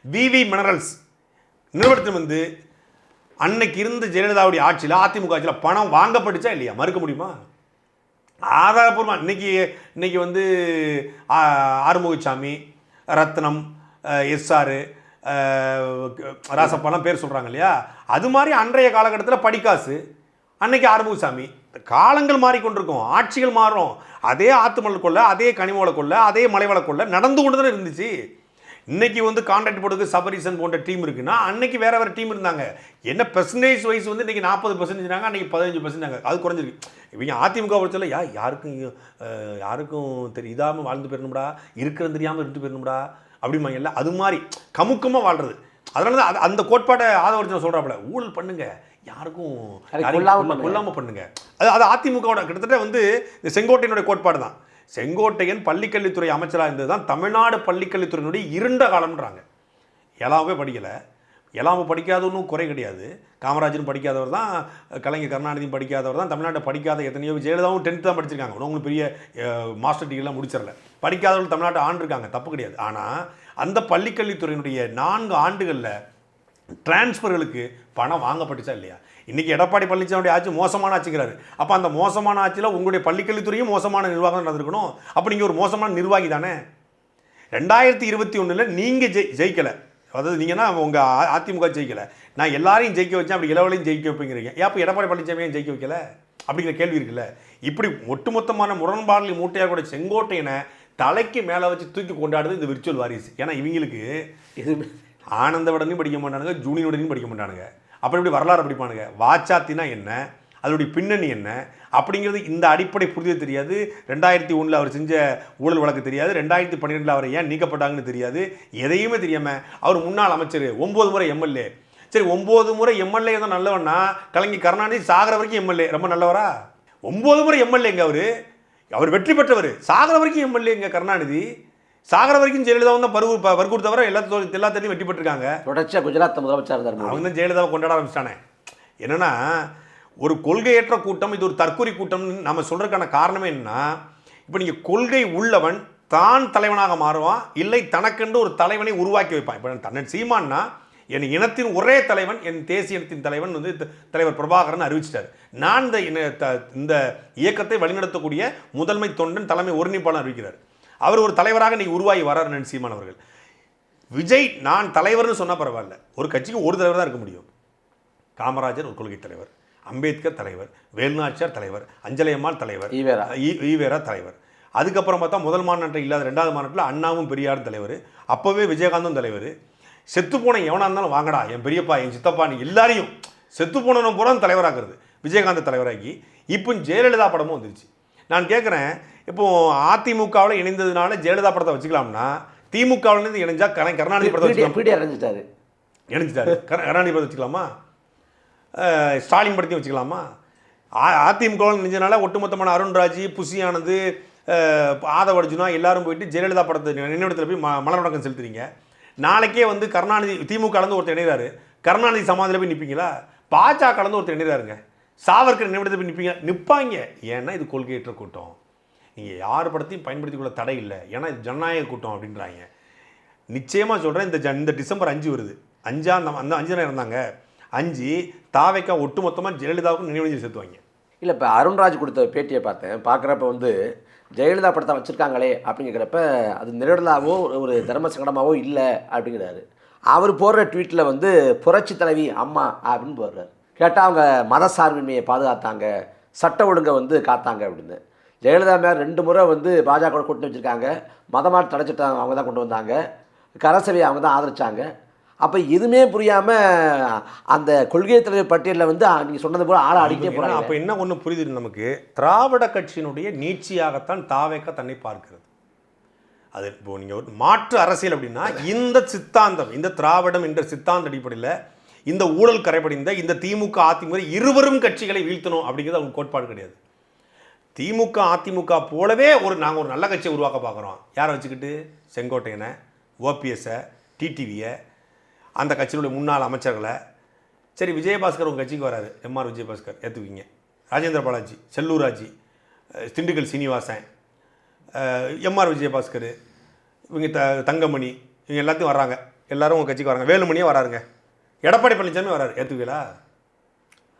விவி மினரல்ஸ் நிறுவனத்தில் அன்னைக்கு இருந்த ஜெயலலிதாவுடைய ஆட்சியில், அதிமுக ஆட்சியில் பணம் வாங்கப்பட்டுச்சா இல்லையா? மறுக்க முடியுமா? ஆதாரப்பூர்வமாக இன்னைக்கு ஆறுமுகசாமி, ரத்னம், எஸ்ஆர், ராசப்பாலாம் பேர் சொல்கிறாங்க இல்லையா? அது மாதிரி அன்றைய காலகட்டத்தில் படிக்காசு, அன்னைக்கு ஆறுமுகசாமி. காலங்கள் மாறிக்கொண்டிருக்கும், ஆட்சிகள் மாறும். அதே ஆத்துமணல் கொள்ள, அதே கனிமவள கொள்ள, அதே மலைவள கொள்ள நடந்து கொண்டு தான் இருந்துச்சு. இன்றைக்கி கான்ட்ராக்ட் போடுறதுக்கு சபரிசன் போன்ற டீம் இருக்குன்னா அன்றைக்கி வேறு டீம் இருந்தாங்க. என்ன பெர்சன்டேஜ் வைஸ் இன்றைக்கி 40% அன்றைக்கி 15%, அது குறைஞ்சிருக்கு. இவங்க அதிமுக பொறுத்தவரை யாருக்கும் தெரியாமல் வாழ்ந்து போயிடணும்டா, இருக்கிறது தெரியாமல் இருந்து போயிடணும்டா, அப்படிம்பாங்க இல்லை, அது மாதிரி கமுக்கமாக வாழ்றது. அதனால தான் அந்த கோட்பாட்டை ஆதவர்ஜன் சொல்கிறாப்புல, ஊழல் பண்ணுங்க, யாருக்கும் கொல்லாமல் பண்ணுங்க. அது அதிமுகவோட கிட்டத்தட்ட வந்து இந்த செங்கோட்டையனுடைய கோட்பாடு தான். செங்கோட்டையன் பள்ளிக்கல்வித்துறை அமைச்சராக இருந்தது தான் தமிழ்நாடு பள்ளிக்கல்வித்துறையினுடைய இருண்ட காலம்ன்றாங்க. எல்லாமே படிக்கலை, எல்லாமே படிக்காதவனும் குறை கிடையாது. காமராஜரும் படிக்காதவர் தான், கலைஞர் கருணாநிதியும் படிக்காதவர் தான், தமிழ்நாட்டை படிக்காத எத்தனையோ, ஜெயலலிதாவும் 10th தான் படிச்சிருக்காங்க, உங்களுக்கு பெரிய மாஸ்டர் டிகிரிலாம் முடிச்சிடல. படிக்காதவர்கள் தமிழ்நாட்டை ஆண்டிருக்காங்க, தப்பு கிடையாது. ஆனால் அந்த பள்ளிக்கல்வித்துறையினுடைய 4 ஆண்டுகளில் டிரான்ஸ்ஃபர்களுக்கு பணம் வாங்கப்பட்டுச்சா இல்லையா? இன்றைக்கி எடப்பாடி பழனிசாமியுடைய ஆட்சி மோசமான ஆட்சிக்கிறாரு. அப்போ அந்த மோசமான ஆட்சியில் உங்களுடைய பள்ளிக்கல்வித்துறையும் மோசமான நிர்வாகம் நடந்திருக்கணும். அப்போ நீங்கள் ஒரு மோசமான நிர்வாகி தானே. 2021 நீங்கள் ஜெயிக்கலை, அதாவது நீங்கன்னா உங்கள் அதிமுக ஜெயிக்கலை, நான் எல்லாரையும் ஜெயிக்க வச்சேன், அப்படி இளவலையும் ஜெயிக்க வைப்பீங்கிறீங்க. அப்போ எடப்பாடி பழனிசாமியும் ஜெயிக்க வைக்கல அப்படிங்கிற கேள்வி இருக்குல்ல. இப்படி ஒட்டுமொத்தமான முரண்பாடுகள் மூட்டையாக கூட செங்கோட்டையனை தலைக்கு மேலே வச்சு தூக்கி கொண்டாடுது இந்த விர்ச்சுவல் வாரிசு. ஏன்னா இவங்களுக்கு எதுவுமே ஆனந்த விடனையும் படிக்க மாட்டானுங்க, ஜூனியர் உடனையும் படிக்க மாட்டானுங்க. அப்படி இப்படி வரலாறு படிப்பானுங்க. வாச்சாத்தினா என்ன, அதனுடைய பின்னணி என்ன அப்படிங்கிறது இந்த அடிப்படை புரிதல் தெரியாது. 2001 அவர் செஞ்ச ஊழல் வழக்கு தெரியாது. 2012 அவர் ஏன் நீக்கப்பட்டாங்கன்னு தெரியாது. எதையுமே தெரியாமல் அவர் முன்னாள் அமைச்சர், 9 முறை எம்எல்ஏ. சரி, 9 முறை எம்எல்ஏ தான் நல்லவன்னா, கலைஞர் கருணாநிதி சாகிற வரைக்கும் எம்எல்ஏ ரொம்ப நல்லவரா? 9 முறை எம்எல்ஏங்க அவர் வெற்றி பெற்றவர். சாகிற வரைக்கும் எம்எல்ஏங்க கருணாநிதி. சாகர வரைக்கும் ஜெயலலிதா தான் வற்புறுத்தவரை எல்லாத்தையும் வெற்றி பெற்றிருக்காங்க. தொடர்ச்சியாக குஜராத் முதலமைச்சர் இருந்தார். அவங்க தான் ஜெயலலிதாவை கொண்டாட ஆரம்பிச்சிட்டானே. என்னன்னா, ஒரு கொள்கையற்ற கூட்டம், இது ஒரு தற்கொலை கூட்டம்னு நம்ம சொல்கிறதுக்கான காரணமே என்னன்னா, இப்போ நீங்கள் கொள்கை உள்ளவன் தான் தலைவனாக மாறுவான், இல்லை தனக்கென்று ஒரு தலைவனை உருவாக்கி வைப்பான். இப்போ தன்னன் சீமான்னா என் இனத்தின் ஒரே தலைவன், என் தேசிய இனத்தின் தலைவன் வந்து தலைவர் பிரபாகரன் அறிவிச்சிட்டார். நான் இந்த இயக்கத்தை வழிநடத்தக்கூடிய முதன்மை தொண்டன், தலைமை ஒருங்கிணைப்பாளர் அறிவிக்கிறார். அவர் ஒரு தலைவராக நீ உருவாகி வரார் சீமான் அவர்கள். விஜய் நான் தலைவர்னு சொன்னால் பரவாயில்ல, ஒரு கட்சிக்கு ஒரு தலைவர் தான் இருக்க முடியும். காமராஜர் ஒரு கொள்கை தலைவர், அம்பேத்கர் தலைவர், வேலுநாச்சியார் தலைவர், அஞ்சலை அம்மாள் தலைவர், ஈவேரா தலைவர். அதுக்கப்புறம் பார்த்தா முதல் மாநாட்டில் இல்லாத 2வது மாநாட்டில் அண்ணாவும் பெரியாரும் தலைவர், அப்போவே விஜயகாந்தும் தலைவர். செத்து போன எவனாக இருந்தாலும் வாங்கடா, என் பெரியப்பா என் சித்தப்பா நீ எல்லாரையும் செத்து போனவனும் பூரா தலைவராகிறது விஜயகாந்த் தலைவராகி. இப்போ ஜெயலலிதா படமும் வந்துருச்சு. நான் கேட்குறேன், இப்போது அதிமுகவில் இணைந்ததுனால ஜெயலலிதா படத்தை வச்சுக்கலாம்னா, திமுகவிலேருந்து இணைஞ்சா கருணாநிதி படத்தை இணைஞ்சிட்டாரு, கருணாநிதி படத்தை வச்சுக்கலாமா? ஸ்டாலின் படத்தையும் வச்சுக்கலாமா? அதிமுகவில் இணைஞ்சதுனால ஒட்டுமொத்தமான அருண்ராஜ், புசி ஆனந்த், ஆதவ அர்ஜுனா எல்லாரும் போயிட்டு ஜெயலலிதா படத்தை நினைவிடத்தில் போய் மலர் வணக்கம் செலுத்துறீங்க. நாளைக்கே வந்து கருணாநிதி திமுக கலந்து ஒருத்தர் இணைகிறாரு, கருணாநிதி சமாதியில் போய் நிற்பீங்களா? பாஜக கலந்து ஒருத்தர் இணைகிறாருங்க, சாவர்கர் நினைவிடத்தில் போய் நிற்பாங்க. ஏன்னா இது கொள்கையற்ற கூட்டம், நீங்கள் யார் படத்தையும் பயன்படுத்திக்கொள்ள தடை இல்லை, ஏன்னா இது ஜனநாயக கூட்டம் அப்படின்றாங்க. நிச்சயமாக சொல்கிறேன், இந்த டிசம்பர் 5 வருது, 5 இருந்தாங்க, 5 தாவைக்கா ஒட்டுமொத்தமாக ஜெயலலிதாவுக்கு நினைவஞ்சலி செலுத்துவாங்க. இல்லை, இப்போ அருண்ராஜ் கொடுத்த பேட்டியை பார்க்குறப்ப வந்து ஜெயலலிதா படத்தை வச்சுருக்காங்களே அப்படிங்கிறப்ப அது நிரடலாவோ ஒரு தர்ம சங்கடமாவோ இல்லை அப்படிங்கிறாரு. அவர் போடுற ட்வீட்டில் வந்து புரட்சி தலைவி அம்மா அப்படின்னு போடுறாரு. கேட்டால் அவங்க மத சார்பின்மையை பாதுகாத்தாங்க, சட்ட ஒழுங்கை வந்து காத்தாங்க அப்படின்னு. ஜெயலலிதா மேலே 2 முறை வந்து பாஜக கூட்டணி வச்சுருக்காங்க, மதமாற்று தடைச்சிட்டாங்க, அவங்க தான் கொண்டு வந்தாங்க, கரசபையை அவங்க தான் ஆதரித்தாங்க. அப்போ எதுவுமே புரியாமல் அந்த கொள்கை தலைவர் பட்டியலில் வந்து நீங்கள் சொன்னது போல ஆளை அடிக்க போகிறாங்க. அப்போ என்ன ஒன்று புரியுது நமக்கு, திராவிட கட்சியினுடைய நீட்சியாகத்தான் தாவேக தன்னை பார்க்கிறது. அது இப்போது நீங்கள் ஒரு மாற்று அரசியல் அப்படின்னா இந்த சித்தாந்தம், இந்த திராவிடம் என்ற சித்தாந்த அடிப்படையில் இந்த ஊழல் கரைபடிந்த இந்த திமுக அதிமுக இருவரும் கட்சிகளை வீழ்த்தணும் அப்படிங்கிறது அவங்க கோட்பாடு கிடையாது. திமுக அதிமுக போலவே நாங்கள் ஒரு நல்ல கட்சியை உருவாக்க பார்க்குறோம். யாரை வச்சுக்கிட்டு? செங்கோட்டையனை, ஓபிஎஸ்ஸை, டிடிவியை, அந்த கட்சியினுடைய முன்னாள் அமைச்சர்களை. சரி, விஜயபாஸ்கர் உங்கள் கட்சிக்கு வராரு, எம்ஆர் விஜயபாஸ்கர் ஏற்றுக்குவீங்க, ராஜேந்திர பாலாஜி, செல்லூராஜி, திண்டுக்கல் சீனிவாசன், எம்ஆர் விஜயபாஸ்கர், இவங்க தங்கமணி, இவங்க எல்லாத்தையும் வர்றாங்க, எல்லோரும் உங்கள் கட்சிக்கு வராங்க. வேலுமணியே வராருங்க, எடப்பாடி பழனிசாமி வராரு, ஏற்றுக்குவீங்களா?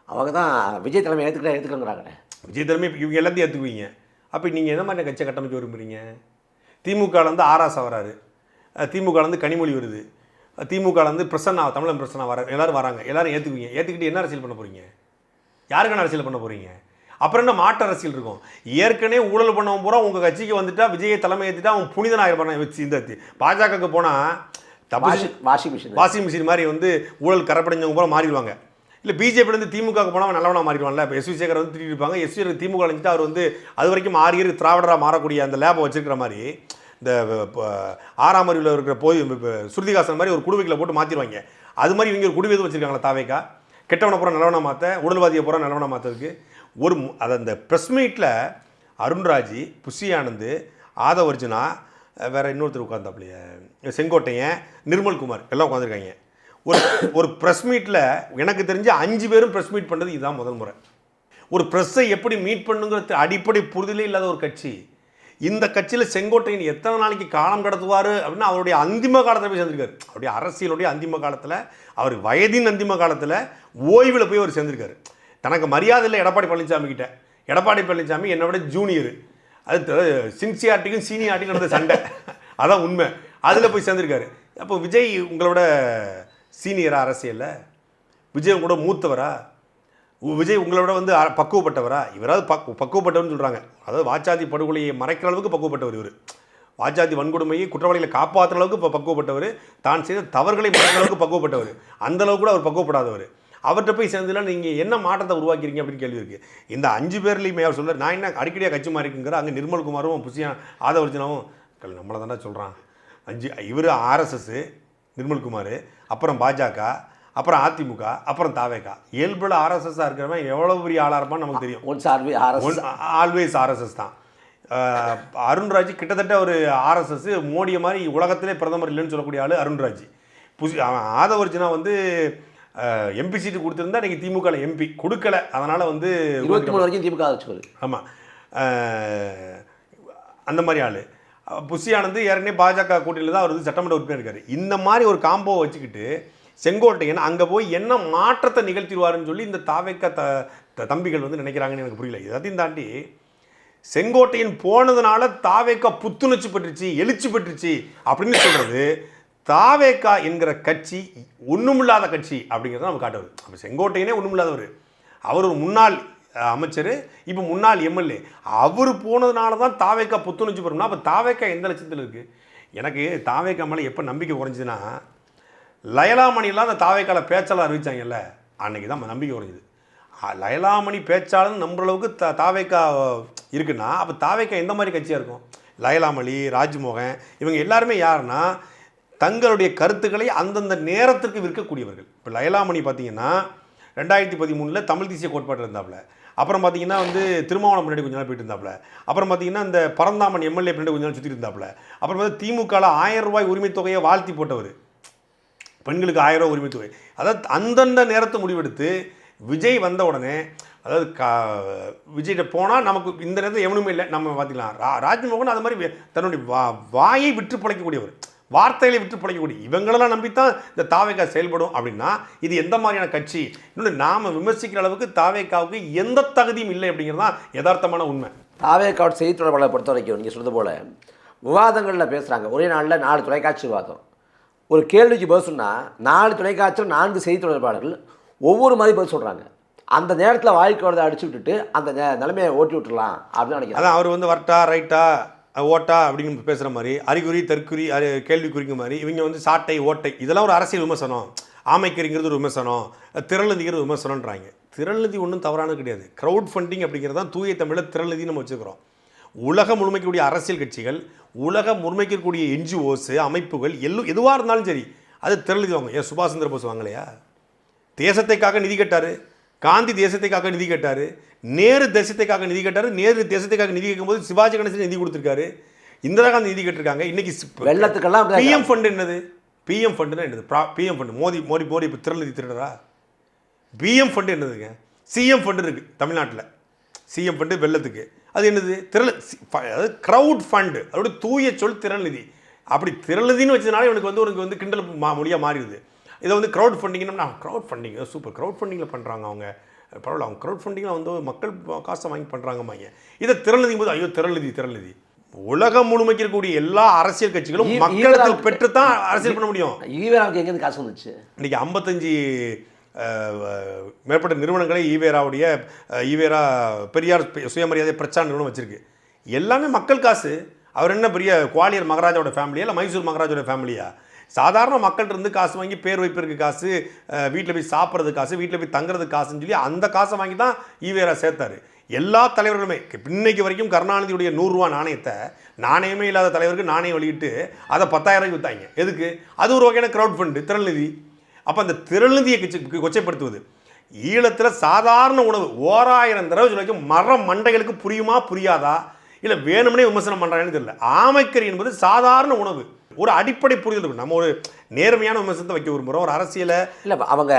அவங்க தான் விஜய் தலைமை ஏற்றுக்கிறாங்க. விஜய் தலைமை இவங்க எல்லாத்தையும் ஏற்றுக்குவீங்க. அப்போ நீங்கள் எந்த மாதிரி கட்சியை கட்டமைக்க விரும்புகிறீங்க? திமுகலேருந்து ஆராசா வராரு, திமுகலேருந்து கனிமொழி வருது, திமுகலேருந்து பிரசன்னா, தமிழன் பிரசன்னா வர, எல்லோரும் வராங்க, எல்லோரும் ஏற்றுக்குவீங்க. ஏற்றுக்கிட்டு என்ன அரசியல் பண்ண போகிறீங்க? யாருக்கான அரசியல் பண்ண போகிறீங்க? அப்புறம் என்ன மாற்று அரசியல் இருக்கும்? ஏற்கனவே ஊழல் பண்ணவன் பூரா உங்கள் கட்சிக்கு வந்துட்டா, விஜயை தலைமை ஏற்றிட்டா அவன் புனிதனாக பண்ண வச்சு இந்த பாஜகவுக்கு போனால் வாஷிங் மிஷின் மாதிரி வந்து ஊழல் கரைப்படைஞ்சவங்க பூரா மாறிடுவாங்க. இல்லை, பிஜேபிலேருந்து திமுகவுக்கு போனால் நல்லவனாக மாறிடுவான்ல. இப்போ எஸ்வி சேகர் வந்து திட்டிட்டு இருப்பாங்க, எஸ்வி திமுக அழிஞ்சிட்டு அவர் வந்து அது வரைக்கும் 6 திராவிடராக மாறக்கூடிய அந்த லேபை வச்சிருக்கிற மாதிரி இந்த ஆறாம் அறிவில் இருக்கிற போய் ஸ்ருதிகாசன் மாதிரி ஒரு குடுவைகளை போட்டு மாற்றிடுவாங்க. அது மாதிரி இவங்க ஒரு குடுவை எதுவும் வச்சுருக்காங்களா தாவேக்கா? கெட்டவனை பூரா நல்லவனை மாற்ற, உடல்வாதியை பூரா நல்லவனை மாற்றதுக்கு அதை அந்த ப்ரெஸ் மீட்டில் அருண்ராஜ், புஷி ஆனந்த், ஆதவர்ஜுனா, வேறு இன்னொருத்தர் உட்காந்தாப்லையே செங்கோட்டையன், நிர்மல்குமார் எல்லாம் உட்காந்துருக்காங்க. ஒரு ப்ரெஸ் மீட்டில் எனக்கு தெரிஞ்சு 5 பேரும் ப்ரெஸ் மீட் பண்ணுறது இதுதான் முதல் முறை. ஒரு ப்ரெஸ்ஸை எப்படி மீட் பண்ணுங்கிறது அடிப்படை புரிதலே இல்லாத ஒரு கட்சி. இந்த கட்சியில் செங்கோட்டையன் எத்தனை நாளைக்கு காலம் கடத்துவார் அப்படின்னு அவருடைய அந்திம காலத்தில் போய் சேர்ந்திருக்காரு. அவருடைய அரசியலுடைய அந்திம காலத்தில், அவர் வயதின் அந்திம காலத்தில் ஓய்வில் போய் அவர் சேர்ந்திருக்காரு. தனக்கு மரியாதை இல்லை எடப்பாடி பழனிசாமி கிட்ட. எடப்பாடி பழனிசாமி என்னை விட ஜூனியர், அது சின்சியாரிட்டிக்கும் சீனியாரிட்டிக்கும் நடந்த சண்டை, அதான் உண்மை. அதில் போய் சேர்ந்திருக்காரு. அப்போ விஜய் உங்களோட சீனியரா அரசியலில்? விஜய் உங்களோட மூத்தவரா? விஜய் உங்களோட வந்து பக்குவப்பட்டவரா? இவராது பக்குவப்பட்டவர்னு சொல்கிறாங்க. அதாவது வாச்சாதி படுகொலையை மறைக்கிற அளவுக்கு பக்குவப்பட்டவர் இவர். வாச்சாதி வன்கொடுமையை குற்றவாளிகளை காப்பாற்றுற அளவுக்கு இப்போ பக்குவப்பட்டவர். தான் செய்த தவறுகளை மறைக்கிற அளவுக்கு பக்குவப்பட்டவர். அந்தளவுக்கு கூட அவர் பக்குவப்படாதவர். அவர்கிட்ட போய் சேர்ந்துலாம் நீங்கள் என்ன மாற்றத்தை உருவாக்கிறீங்க அப்படின்னு கேள்வி இருக்குது. இந்த 5 பேர்லையுமே அவர் சொல்கிறார், நான் என்ன அடிக்கடியாக கட்சி மாறிக்குங்கிற. அங்கே நிர்மல்குமாரும் புஷியா ஆதவர்ஜுனாவும் நம்மளை தானே சொல்கிறான். 5 இவர் RSS, நிர்மல்குமார், அப்புறம் பாஜக, அப்புறம் அதிமுக, அப்புறம் தாவேகா. இயல்புல RSS இருக்கிறவன் எவ்வளோ பெரிய ஆளாக இருப்பான்னு நமக்கு தெரியும். ஆல்வேஸ் RSS தான். அருண்ராஜ் கிட்டத்தட்ட ஒரு RSS. மோடியை மாதிரி உலகத்திலே பிரதமர் இல்லைன்னு சொல்லக்கூடிய ஆள் அருண்ராஜ். ஆதவர்ஜுனா வந்து MP சீட்டு கொடுத்துருந்தா நீங்கள் திமுக MP கொடுக்கல, அதனால் வந்து 23 வரைக்கும் திமுக வச்சுக்கோது. ஆமாம், அந்த மாதிரி ஆள். புஷி ஆனந்த் ஏற்கனவே பாஜக கூட்டணியில் தான் அவர் வந்து சட்டமன்ற உறுப்பினர் இருக்கார். இந்த மாதிரி ஒரு காம்போவை வச்சுக்கிட்டு செங்கோட்டையன் அங்கே போய் என்ன மாற்றத்தை நிகழ்த்திடுவாருன்னு சொல்லி இந்த தாவேக்கா தம்பிகள் வந்து நினைக்கிறாங்கன்னு எனக்கு புரியல. எல்லாத்தையும் தாண்டி செங்கோட்டையன் போனதுனால தாவேக்கா புத்துணர்ச்சி பெற்றுச்சு, எழுச்சி பெற்றுச்சு அப்படின்னு சொல்கிறது தாவேக்கா என்கிற கட்சி ஒன்றுமில்லாத கட்சி அப்படிங்கிறத நம்ம காட்டுவது. அப்போ செங்கோட்டையனே ஒன்றுமில்லாதவர். அவர் ஒரு முன்னாள் அமைச்சர், இப்போ முன்னாள் MLA. அவர் போனதுனால தான் தாவேக்கா புத்துணர்ச்சி பெறும்னா அப்போ தாவேக்கா எந்த லட்சத்தில் இருக்குது? எனக்கு தாவேக்கா மேலே எப்போ நம்பிக்கை குறைஞ்சிதுன்னா, லயலாமணிலாம் அந்த தாவேக்கால பேச்சாளர் அறிவிச்சாங்கல்ல, அன்றைக்கி தான் நம்பிக்கை குறைஞ்சிது. லயலாமணி பேச்சாளர் நம்புற அளவுக்கு தாவேக்கா இருக்குன்னா அப்போ தாவேக்கா எந்த மாதிரி கட்சியாக இருக்கும்? லயலாமணி, ராஜ்மோகன் இவங்க எல்லாருமே யாருன்னா தங்களுடைய கருத்துக்களை அந்தந்த நேரத்திற்கு விற்கக்கூடியவர்கள். இப்போ லயலாமணி பார்த்தீங்கன்னா 2013 தமிழ் தேசிய கோட்பாட்டில் இருந்தாப்புல. அப்புறம் பார்த்தீங்கன்னா வந்து திருமாவளம் முன்னாடி கொஞ்ச நாள் போயிட்டு இருந்தாப்புல. அப்புறம் பார்த்தீங்கன்னா இந்த பரந்தாமன் MLA பின்னாடி கொஞ்ச நாள் சுற்றி இருந்தாப்புல. அப்புறம் வந்து திமுகவில் 1000 ரூபாய் உரிமை தொகையை வாழ்த்தி போட்டவர், பெண்களுக்கு 1000 ரூபாய் உரிமை தொகை. அதாவது அந்தந்த நேரத்தை முடிவெடுத்து விஜய் வந்த உடனே, அதாவது விஜய்கிட்ட போனால் நமக்கு இந்த நேரத்தில் எவனுமே இல்லை நம்ம பார்த்துக்கலாம். ராஜ்மோகன் அது மாதிரி தன்னுடைய வாயை விற்று பிழைக்கக்கூடியவர், வார்த்தைகளை விட்டு பிழைக்கக்கூடிய இவங்களெல்லாம் நம்பித்தான் இந்த தாவேக்கா செயல்படும். அப்படின்னா இது எந்த மாதிரியான கட்சி? இன்னொன்று நாம் விமர்சிக்கிற அளவுக்கு தாவேக்காவுக்கு எந்த தகுதியும் இல்லை அப்படிங்கிறது தான் யதார்த்தமான உண்மை. தாவேக்காவோட செய்தி தொடர்பாளரை பொறுத்த வரைக்கும் நீங்கள் சொல்கிறது போல் விவாதங்களில் பேசுகிறாங்க. ஒரே நாளில் 4 தொலைக்காட்சி விவாதம். ஒரு கேள்விக்கு பதில் சொன்னால் 4 தொலைக்காட்சியில் 4 செய்தி தொடர்பாளர்கள் ஒவ்வொரு மாதிரி பதில் சொல்கிறாங்க. அந்த நேரத்தில் வாழ்க்கை வரதை அடிச்சு விட்டுட்டு அந்த நிலைமையை ஓட்டி விட்டுடலாம் அப்படின்னு நினைக்கிறேன். அதான் அவர் வந்து வரட்டா ரைட்டா ஓட்டா அப்படின்னு பேசுகிற மாதிரி, அறிகுறி தற்குறி கேள்விக்குறிங்க மாதிரி இவங்க வந்து சாட்டை ஓட்டை இதெல்லாம் ஒரு அரசியல் விமர்சனம். ஆமைக்கறிங்கிறது ஒரு விமர்சனம், திரள்நிதிங்கிறது விமர்சனன்றாங்க. திரள்நிதி ஒன்றும் தவறானது கிடையாது. க்ரௌட் ஃபண்டிங் அப்படிங்கிறது தான் தூய தமிழில் திரள்நிதி நம்ம வச்சுக்கிறோம். உலகம் முழுமைக்கக்கூடிய அரசியல் கட்சிகள், உலகம் முழுமைக்கக்கூடிய NGOs அமைப்புகள் எதுவாக இருந்தாலும் சரி அது திரள்நிதி வாங்க. ஏன் சுபாஷ் சந்திர போஸ் வாங்கலையா? தேசத்தைக்காக நிதி கேட்டார். காந்தி தேசத்தைக்காக நிதி கேட்டார். நேரு தேசத்தைக்காக நிதி கேட்டார். நேரு தேசத்தைக்காக நிதி கேட்கும்போது சிவாஜி கணேசன் நிதி கொடுத்துருக்காரு. இந்திரா காந்தி நிதி கேட்டிருக்காங்க. இன்னைக்கு வெள்ளத்துக்கெல்லாம் PM ஃபண்ட் என்னது? PM ஃபண்டுன்னா என்னது? PM ஃபண்டு மோடி இப்போ திரள்நிதி திருடரா? PM ஃபண்டு என்னதுங்க? CM ஃபண்டு இருக்குது தமிழ்நாட்டில். CM ஃபண்டு வெள்ளத்துக்கு. அது என்னது? அதாவது க்ரௌட் ஃபண்டு. அதோட தூய சொல் திரள்நிதி. அப்படி திரள்நிதின்னு வச்சதுனால இவனுக்கு வந்து உனக்கு வந்து கிண்டல் மொழியாக மாறிடுது. இதை வந்து க்ரௌட் ஃபண்டிங்னா க்ரௌட் ஃபண்டிங் சூப்பர், க்ரௌட் ஃபண்டிங்கில் பண்ணுறாங்க அவங்க, பரவாயில்ல, அவங்க க்ரௌட் ஃபண்டிங்கில் வந்து மக்கள் காசை வாங்கி பண்ணுறாங்கம்மாங்க. இதை திரள்நிதிக்கும் போது ஐயோ திரள்நிதி. உலகம் முழுமைக்கு இருக்கக்கூடிய எல்லா அரசியல் கட்சிகளும் மக்களத்தில் பெற்று தான் அரசியல் பண்ண முடியும். ஈவேராவுக்கு எங்கேருந்து காசு வந்துச்சு? இன்றைக்கி 55 மேற்பட்ட நிறுவனங்களை ஈவேரா பெரியார் சுயமரியாதை பிரச்சார நிறுவனம் வச்சுருக்கு. எல்லாமே மக்கள் காசு. அவர் என்ன பெரிய குவாலியர் மகாராஜாவோட ஃபேமிலியா இல்லை மைசூர் மகாராஜோட ஃபேமிலியா? சாதாரண மக்கள்கிட்ட இருந்து காசு வாங்கி பேர் வைப்பிற்கு காசு, வீட்டில் போய் சாப்பிட்றது காசு, வீட்டில் போய் தங்குறது காசுன்னு சொல்லி அந்த காசை வாங்கி தான் ஈவேரா சேர்த்தாரு. எல்லா தலைவர்களுமே இன்னைக்கு வரைக்கும் கருணாநிதியுடைய 100 ரூபா நாணயத்தை நாணயமே இல்லாத தலைவருக்கு நாணயம் வெளியிட்டு அதை 10,000 ரூபாய்க்கு விற்றாங்க. எதுக்கு? அது ஒரு வகையான க்ரௌட் ஃபண்டு, திரள் நிதி. அப்போ அந்த திரள் நிதியை கொச்சைப்படுத்துவது, ஈழத்தில் சாதாரண உணவு 1000 தடவை சொல்லிக்கும் மரம் மண்டைகளுக்கு புரியுமா புரியாதா, இல்லை வேணும்னே விமர்சனம் பண்ணுறாங்கன்னு தெரியல. ஆமைக்கறி என்பது சாதாரண உணவு, ஒரு அடிப்படை புரிதல் இருக்கும். நம்ம ஒரு நேர்மையான விமர்சனத்தை வைக்க விரும்புகிறோம். ஒரு அரசியலை இல்லை அவங்க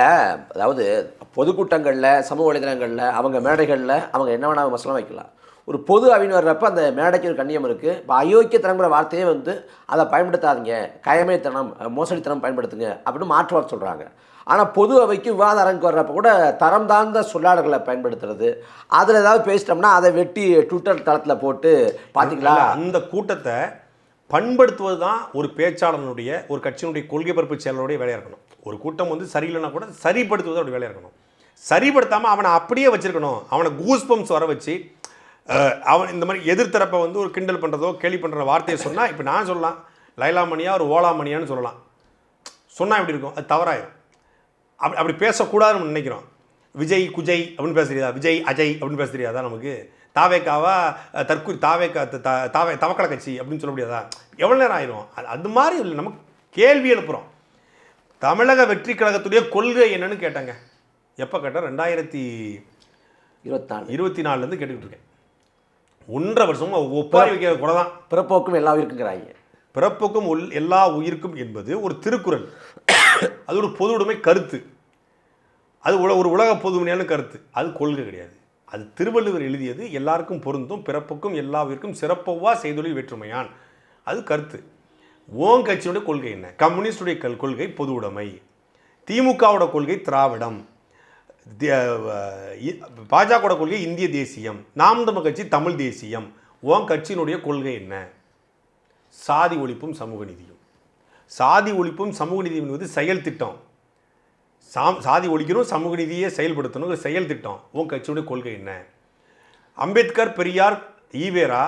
அதாவது பொதுக்கூட்டங்களில் சமூக வலைதளங்களில் அவங்க மேடைகளில் அவங்க என்ன வேணால் விமர்சனம் வைக்கலாம். ஒரு பொது அவின்னு வர்றப்ப அந்த மேடைக்கு ஒரு கண்ணியம் இருக்குது. இப்போ அயோக்கியத்தனங்கிற வார்த்தையே வந்து அதை பயன்படுத்தாதீங்க, கயமைத்தனம் மோசடித்தனம் பயன்படுத்துங்க அப்படின்னு மாற்று வார்த்தை சொல்கிறாங்க. ஆனால் பொது அவைக்கு விவாத அரங்குக்கு வர்றப்ப கூட தரம் தாழ்ந்த சொல்லாடல்களை பயன்படுத்துறது, அதில் ஏதாவது பேசிட்டோம்னா அதை வெட்டி ட்விட்டர் தளத்தில் போட்டு பார்த்தீங்களா. அந்த கூட்டத்தை பண்படுத்துவது தான் ஒரு பேச்சாளனுடைய, ஒரு கட்சியினுடைய கொள்கை பரப்பு செயலருடைய வேலையாக இருக்கணும். ஒரு கூட்டம் வந்து சரியில்லைன்னா கூட சரிப்படுத்துவது அவருடைய வேலையாக இருக்கணும். சரிப்படுத்தாமல் அவனை அப்படியே வச்சிருக்கணும். அவனை கூஸ்பம்ஸ் வர வச்சு அவன் இந்த மாதிரி எதிர்த்தரப்பை வந்து ஒரு கிண்டல் பண்ணுறதோ கேலி பண்ணுற வார்த்தையை சொன்னால், இப்போ நான் சொல்லலாம் லைலா மணியா ஒரு ஓலா மணியான்னு சொல்லலாம். சொன்னால் எப்படி இருக்கும்? அது தவறாயிரும். அப்படி பேசக்கூடாதுன்னு நினைக்கிறோம். விஜய் குஜய் அப்படின்னு பேச தெரியாதா? விஜய் அஜய் அப்படின்னு பேச தெரியாதா? நமக்கு தாவேக்காவா தவக்கலை கட்சி அப்படின்னு சொல்ல முடியாதா? எவ்வளோ நேரம் ஆயிரும்? அது மாதிரி இல்லை. நமக்கு கேள்வி எழுப்புகிறோம். தமிழக வெற்றி கழகத்துடைய கொள்கை என்னன்னு கேட்டாங்க. எப்போ கேட்டால் 2024 கேட்டுக்கிட்டு இருக்கேன். 1.5 வருஷமாக ஒப்பாரி வைக்கிற கூட தான். பிறப்போக்கும் எல்லா உயிருக்குங்கிறாங்க. பிறப்புக்கும் எல்லா உயிருக்கும் என்பது ஒரு திருக்குறள். அது ஒரு பொது உடைமை கருத்து. அது ஒரு உலக பொதுமையான கருத்து. அது கொள்கை கிடையாது. அது திருவள்ளுவர் எழுதியது, எல்லாருக்கும் பொருந்தும், பிறப்புக்கும் எல்லா உயிருக்கும் சிறப்பவா செய்தொழில் வேற்றுமையான். அது கருத்து. ஓன் கட்சியோட கொள்கை என்ன? கம்யூனிஸ்டுடைய கொள்கை பொது உடைமை, திமுகவோட கொள்கை திராவிடம், பாஜகவோட கொள்கை இந்திய தேசியம், நாம் தமிழ் கட்சி தமிழ் தேசியம். ஓன் கட்சியினுடைய கொள்கை என்ன? சாதி ஒழிப்பும் சமூக நீதியும். சாதி ஒழிப்பும் சமூக நீதியும் என்பது செயல் திட்டம். சாதி ஒழிக்கணும், சமூக நீதியை செயல்படுத்தணும், ஒரு செயல் திட்டம். உன் கட்சியுடைய கொள்கை என்ன? அம்பேத்கர், பெரியார், ஈவேரா,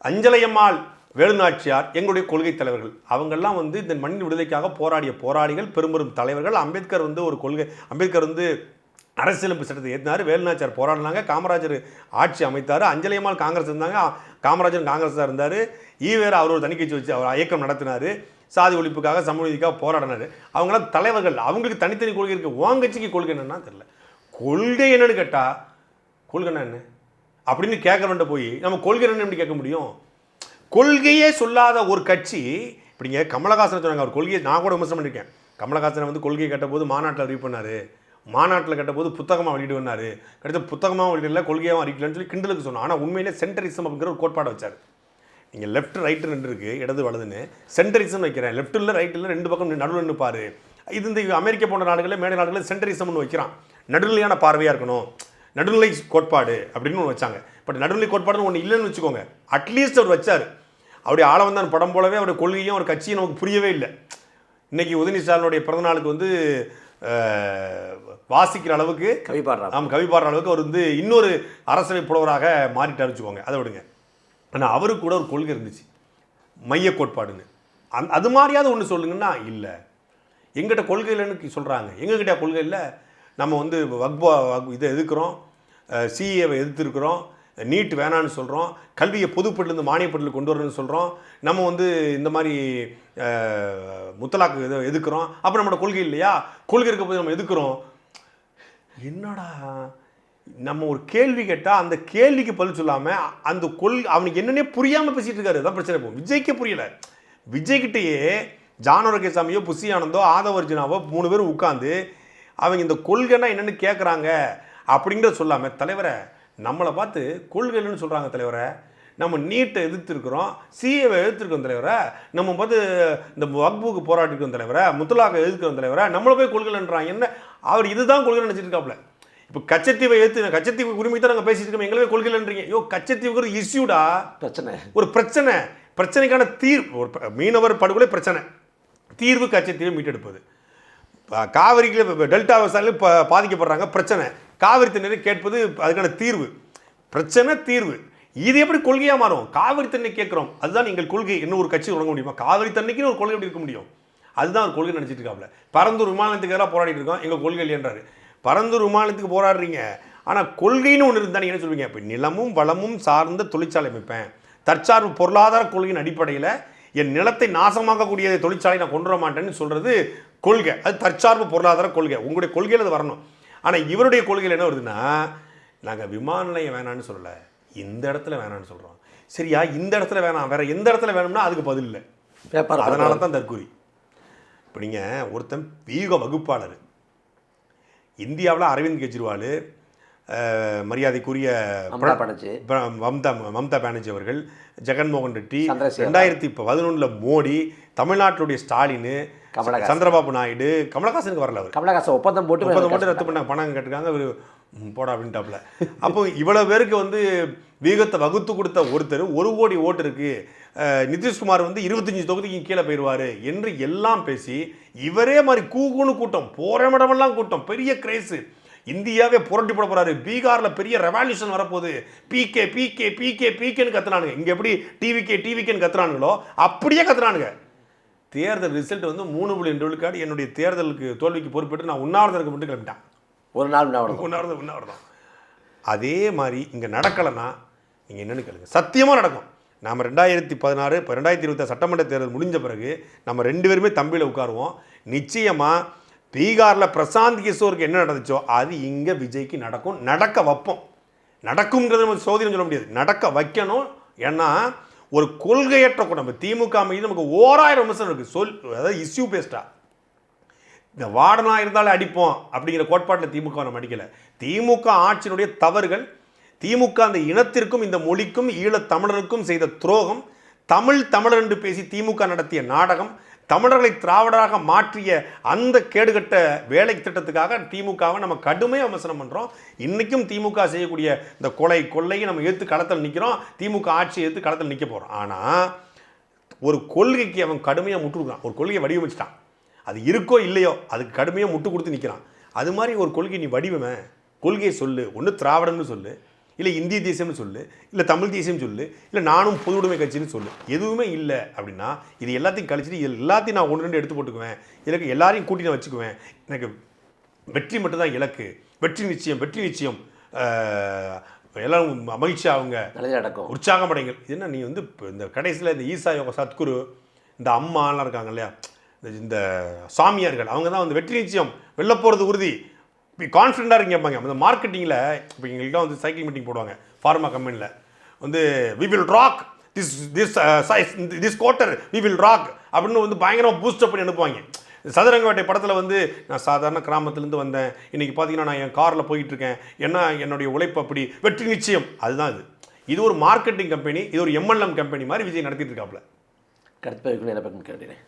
அஞ்சலையம்மாள், வேலுநாச்சியார் எங்களுடைய கொள்கை தலைவர்கள். அவங்கெல்லாம் வந்து இந்த மண்ணின் விடுதலைக்காக போராடிய போராளிகள், பெரும்பெரும் தலைவர்கள். அம்பேத்கர் வந்து ஒரு கொள்கை, அம்பேத்கர் வந்து அரசியலமைப்பு சட்டத்தை ஏற்றினார். வேலுநாச்சியார் போராடினாங்க. காமராஜர் ஆட்சி அமைத்தார். அஞ்சலையம்மாள் காங்கிரஸ் இருந்தாங்க, காமராஜர் காங்கிரஸாக இருந்தார். ஈவேரா அவர் ஒரு தனி கட்சி வச்சு அவர் இயக்கம் நடத்தினார். சாதி ஒழிப்புக்காக சமூக நீதிக்காக போராடினார். அவங்களாம் தலைவர்கள். அவங்களுக்கு தனித்தனி கொள்கை இருக்குது. உன் கட்சிக்கு கொள்கை என்னன்னா தெரியல. கொள்கை என்னன்னு கேட்டால் கொள்கைன்னா என்ன அப்படின்னு கேட்கறவன்ட்ட போய் நம்ம கொள்கை என்னன்னு எப்படி கேட்க முடியும்? கொள்கையே சொல்லாத ஒரு கட்சி. இப்படிங்க கமலஹாசன் சொன்னாங்க, அவர் கொள்கையை நான் கூட விமர்சனம் பண்ணியிருக்கேன். கமலஹாசனை வந்து கொள்கையை கேட்டபோது மாநாட்டில் அறிவு பண்ணார். மாநாட்டில் கேட்டபோது புத்தகமாக வெளியிட்டு வந்தார். கிடைத்த புத்தகமாக வெளியிடல, கொள்கையாக அறிக்கலன்னு சொல்லி கிண்டலுக்கு சொன்னோம். ஆனால் உண்மையிலே சென்டரிசம் அப்படிங்கிற ஒரு கோட்பாடை வச்சார். நீங்கள் லெஃப்ட் ரைட்டு ரெண்டு இருக்குது, இடது வலதுன்னு. சென்டரிசம் வைக்கிறேன். லெஃப்ட் இல்லை ரைட் இல்லை, ரெண்டு பக்கம் நடுவில் நின்றுப்பார். இது இந்த அமெரிக்க போன்ற நாடுகளில் மேடை நாடுகளில் சென்டரிசம்னு வைக்கிறான். நடுநிலையான பார்வையாக இருக்கணும், நடுநிலை கோட்பாடு அப்படின்னு ஒன்று வச்சாங்க. பட் நடுநிலை கோட்பாடுன்னு ஒன்று இல்லைன்னு வச்சுக்கோங்க. அட்லீஸ்ட் அவர் வச்சார். அவருடைய ஆளவந்தான் படம் போலவே அவருடைய கொள்கையும் ஒரு கட்சியும் நமக்கு புரியவே இல்லை. இன்றைக்கி உதயநிதி ஸ்டாலினுடைய பிறந்தநாளுக்கு வந்து வாசிக்கிற அளவுக்கு கவி பாடுற அளவுக்கு அவர் வந்து இன்னொரு அரசவை புலவராக மாறிட்டார் வச்சுக்கோங்க. அதை விடுங்க. ஆனால் அவருக்கு கூட ஒரு கொள்கை இருந்துச்சு, மைய கோட்பாடுன்னு. அது மாதிரியாவது ஒன்று சொல்லுங்கன்னா இல்லை. எங்கிட்ட கொள்கை இல்லைன்னு சொல்கிறாங்க. எங்ககிட்ட கொள்கை இல்லை. நம்ம வந்து இதை எதிர்க்கிறோம், சிஏவை எதிர்த்துருக்கிறோம், நீட் வேணான்னு சொல்கிறோம், கல்வியை பொதுப்பட்டிலேருந்து மானியப்பட்டில் கொண்டு வரணும்னு சொல்கிறோம், நம்ம வந்து இந்த மாதிரி முத்தலாக்கு இதை எதுக்குறோம். அப்புறம் நம்மளோட கொள்கை இல்லையா? கொள்கை இருக்க போது நம்ம எதுக்குறோம். என்னடா நம்ம ஒரு கேள்வி கேட்டால் அந்த கேள்விக்கு பதில் சொல்லாமல் அந்த அவனுக்கு என்னன்னே புரியாமல் பேசிகிட்டு இருக்காரு. அதான் பிரச்சனை. இப்போ விஜய்க்கே புரியலை. விஜய்கிட்டேயே ஜானோரகேசாமியோ புஷி ஆனந்தோ ஆதவர்ஜுனாவோ 3 பேரும் உட்காந்து அவங்க இந்த கொள்கைன்னா என்னென்னு கேட்குறாங்க அப்படிங்கிறத சொல்லாமல், தலைவரை நம்மளை பார்த்து கொள்கைன்னு சொல்கிறாங்க தலைவரை, நம்ம நீட்டை எதிர்த்துருக்குறோம், சிஏவை எதிர்த்துருக்கோம் தலைவரை, நம்ம பார்த்து இந்த வக்புக்கு போராட்டிருக்கோம் தலைவரை, முத்தலாக்கை எதிர்க்கிறோம் தலைவரை, நம்மளை போய் கொள்கைன்றாங்க. என்ன அவர் இதுதான் கொள்கைன்னு நினச்சிருக்காப்புல. இப்போ கச்சத்தீவை எதிர்த்து கச்சத்தீவு உரிமை தான் நாங்கள் பேசிட்டு இருக்கோம், எங்களவே கொள்கைன்றீங்க. ஐயோ, கச்சத்தீவுக்கு இஷ்யூடா, பிரச்சனை, ஒரு பிரச்சனை. பிரச்சனைக்கான தீர்வு, ஒரு மீனவர் படுகொலை பிரச்சனை, தீர்வு கச்சத்தீவை மீட்டெடுப்பது. காவிரிக்கு டெல்டா விவசாயிகள் பாதிக்கப்படுறாங்க, பிரச்சனை, காவிரி தண்ணீரை கேட்பது அதுக்கான தீர்வு. பிரச்சனை தீர்வு. இது எப்படி கொள்கையாக மாறும்? காவிரி தண்ணி கேட்குறோம், அதுதான் எங்கள் கொள்கை. இன்னும் ஒரு கட்சி தொடங்க முடியுமா? காவிரி தண்ணிக்குன்னு ஒரு கொள்கை எப்படி இருக்க முடியும்? அதுதான் ஒரு கொள்கை நினச்சிட்டு இருக்காப்புல. பரந்தூர் விமானத்துக்கு எதிராக போராடிட்டு இருக்கோம், எங்கள் கொள்கை இல்லைன்றாரு. பரந்தூர் விமானத்துக்கு போராடுறீங்க, ஆனால் கொள்கைன்னு ஒன்று இருந்தால் நீங்கள் என்ன சொல்லுவீங்க? இப்போ நிலமும் வளமும் சார்ந்த தொழிற்சாலை அமைப்பேன், தற்சார்பு பொருளாதார கொள்கையின் அடிப்படையில் என் நிலத்தை நாசமாக்கக்கூடிய தொழிற்சாலை நான் கொண்டு வர மாட்டேன்னு சொல்கிறது கொள்கை. அது தற்சார்பு பொருளாதார கொள்கை. உங்களுடைய கொள்கையில் அது வரணும். ஆனால் இவருடைய கொள்கையில் என்ன வருதுன்னா, நாங்கள் விமான நிலையம் வேணான்னு சொல்லலை, இந்த இடத்துல வேணான்னு சொல்கிறோம். சரியா, இந்த இடத்துல வேணாம், வேற எந்த இடத்துல வேணும்னா அதுக்கு பதில் இல்லை. அதனால தான் தற்கூரி. இப்போ நீங்கள் ஒருத்தன் வியூக வகுப்பாளர், இந்தியாவில் அரவிந்த் கெஜ்ரிவால், மரியாதைக்குரிய மம்தா பானர்ஜி அவர்கள், ஜெகன்மோகன் ரெட்டி, 2011 மோடி, தமிழ்நாட்டினுடைய ஸ்டாலின், சந்திரபாபு நாயுடு, கமலஹாசனுக்கு வரல, அவர் கமலஹாசன் ஒப்பந்தம் போட்டு ரத்து பண்ண பணம் கேட்டிருக்காங்க, அவர் போடா அப்படின்ட்டாப்ல. அப்போ இவ்வளோ பேருக்கு வந்து வீகத்தை வகுத்து கொடுத்த ஒருத்தர் 1 கோடி ஓட்டு இருக்கு, நிதிஷ்குமார் வந்து 25 தொகுதிக்கு கீழே போயிடுவார் என்று எல்லாம் பேசி இவரே மாதிரி கூகுன்னு கூட்டம், போகிற இடமெல்லாம் கூட்டம், பெரிய கிரேஸு, இந்தியாவே புரட்டி போட போறாரு, பீகாரில் பெரிய ரெவல்யூஷன் வரப்போகுது, பிகே பிகே பிகே பிகேன்னு கத்துனானுங்க. இங்கே எப்படி டிவிகேன்னு கத்துறானுங்களோ அப்படியே கத்துறானுங்க. தேர்தல் ரிசல்ட் வந்து 3.2 விழுக்காடு. என்னுடைய தேர்தலுக்கு தோல்விக்கு பொறுப்பேற்று நான் உண்ணாவிரதற்கு மட்டும் கிளம்பிட்டேன். ஒரு நாள் உண்ணாவிரதம். அதே மாதிரி இங்கே நடக்கலைன்னா நீங்கள் என்னென்னு கேளுங்க, சத்தியமாக நடக்கும். நாம் 2016 இப்போ 2026 சட்டமன்ற தேர்தல் முடிஞ்ச பிறகு நம்ம 2 பேருமே தம்பியில் உட்காருவோம். நிச்சயமாக பீகாரில் பிரசாந்த் கிஷோருக்கு என்ன நடந்துச்சோ அது இங்கே விஜய்க்கு நடக்கும், நடக்க வைப்போம். நடக்கும்ங்கிறது நம்ம சோதனை சொல்ல முடியாது, நடக்க வைக்கணும். ஏன்னா ஒரு கொள்கையற்ற கூட நம்ம திமுக மீது நமக்கு 1000 விமர்சனம் இருக்குது. அதாவது இஷ்யூ பேஸ்டா, இந்த வார்டனாக இருந்தாலே அடிப்போம் அப்படிங்கிற கோட்பாட்டில் திமுக நம்ம அடிக்கலை. திமுக ஆட்சியினுடைய தவறுகள், திமுக அந்த இனத்திற்கும் இந்த மொழிக்கும் ஈழத் தமிழருக்கும் செய்த துரோகம், தமிழர் என்று பேசி திமுக நடத்திய நாடகம், தமிழர்களை திராவிடராக மாற்றிய அந்த கேடுகட்ட வேலை திட்டத்துக்காக திமுகவை நம்ம கடுமையாக விமர்சனம் பண்ணுறோம். இன்றைக்கும் திமுக செய்யக்கூடிய இந்த கொள்ளையை நம்ம எடுத்து களத்தில் நிற்கிறோம், திமுக ஆட்சியை எடுத்து களத்தில் நிற்க போகிறோம். ஆனால் ஒரு கொள்கைக்கு அவன் கடுமையாக முட்டு கொடுக்குறான், ஒரு கொள்கையை வடிவமைச்சிட்டான், அது இருக்கோ இல்லையோ அதுக்கு கடுமையாக முட்டு கொடுத்து நிற்கிறான். அது மாதிரி ஒரு கொள்கை நீ வடிவமை, கொள்கையை சொல்லு, ஒன்று திராவிடம்னு சொல்லு, இல்லை இந்திய தேசியம்னு சொல்லு, இல்லை தமிழ் தேசியம் சொல்லு, இல்லை நானும் பொது உடைமை கட்சின்னு சொல்லு. எதுவுமே இல்லை அப்படின்னா இது எல்லாத்தையும் கழிச்சிட்டு இது எல்லாத்தையும் நான் 1-2 எடுத்து போட்டுக்குவேன், எனக்கு எல்லாரையும் கூட்டி நான் வச்சுக்குவேன், எனக்கு வெற்றி மட்டும்தான் இலக்கு, வெற்றி நிச்சயம், எல்லாரும் மகிழ்ச்சியாக அவங்க நடக்கும், உற்சாகம் அடைங்கள். இது என்ன, நீ வந்து இந்த கடைசியில் இந்த ஈசா யோகா சத்குரு, இந்த அம்மாலாம் இருக்காங்க இல்லையா, இந்த சாமியார்கள், அவங்க தான் வந்து வெற்றி நிச்சயம், வெளில போகிறது உறுதி, இப்போ கான்ஃபிடண்ட்டாக இருக்கீங்க. அந்த மார்க்கெட்டிங்கில் இப்போ எங்கள்கிட்ட வந்து சைக்கிள் மீட்டிங் போடுவாங்க ஃபார்மா கம்பெனியில், வந்து we will rock this quarter, we will rock அப்படின்னு வந்து பயங்கரமாக பூஸ்டப் பண்ணி அனுப்புவாங்க. சதுரங்க வேட்டை படத்தில் வந்து நான் சாதாரண கிராமத்துலேருந்து வந்தேன், இன்றைக்கி பார்த்தீங்கன்னா நான் என் காரில் போயிட்டுருக்கேன், ஏன்னா என்னுடைய உழைப்பு அப்படி, வெற்றி நிச்சயம். அதுதான் இது ஒரு மார்க்கெட்டிங் கம்பெனி, இது ஒரு MLM கம்பெனி மாதிரி விஜய் நடத்திட்டு இருக்காப்புல. கருத்து என்ன கேட்டேன்.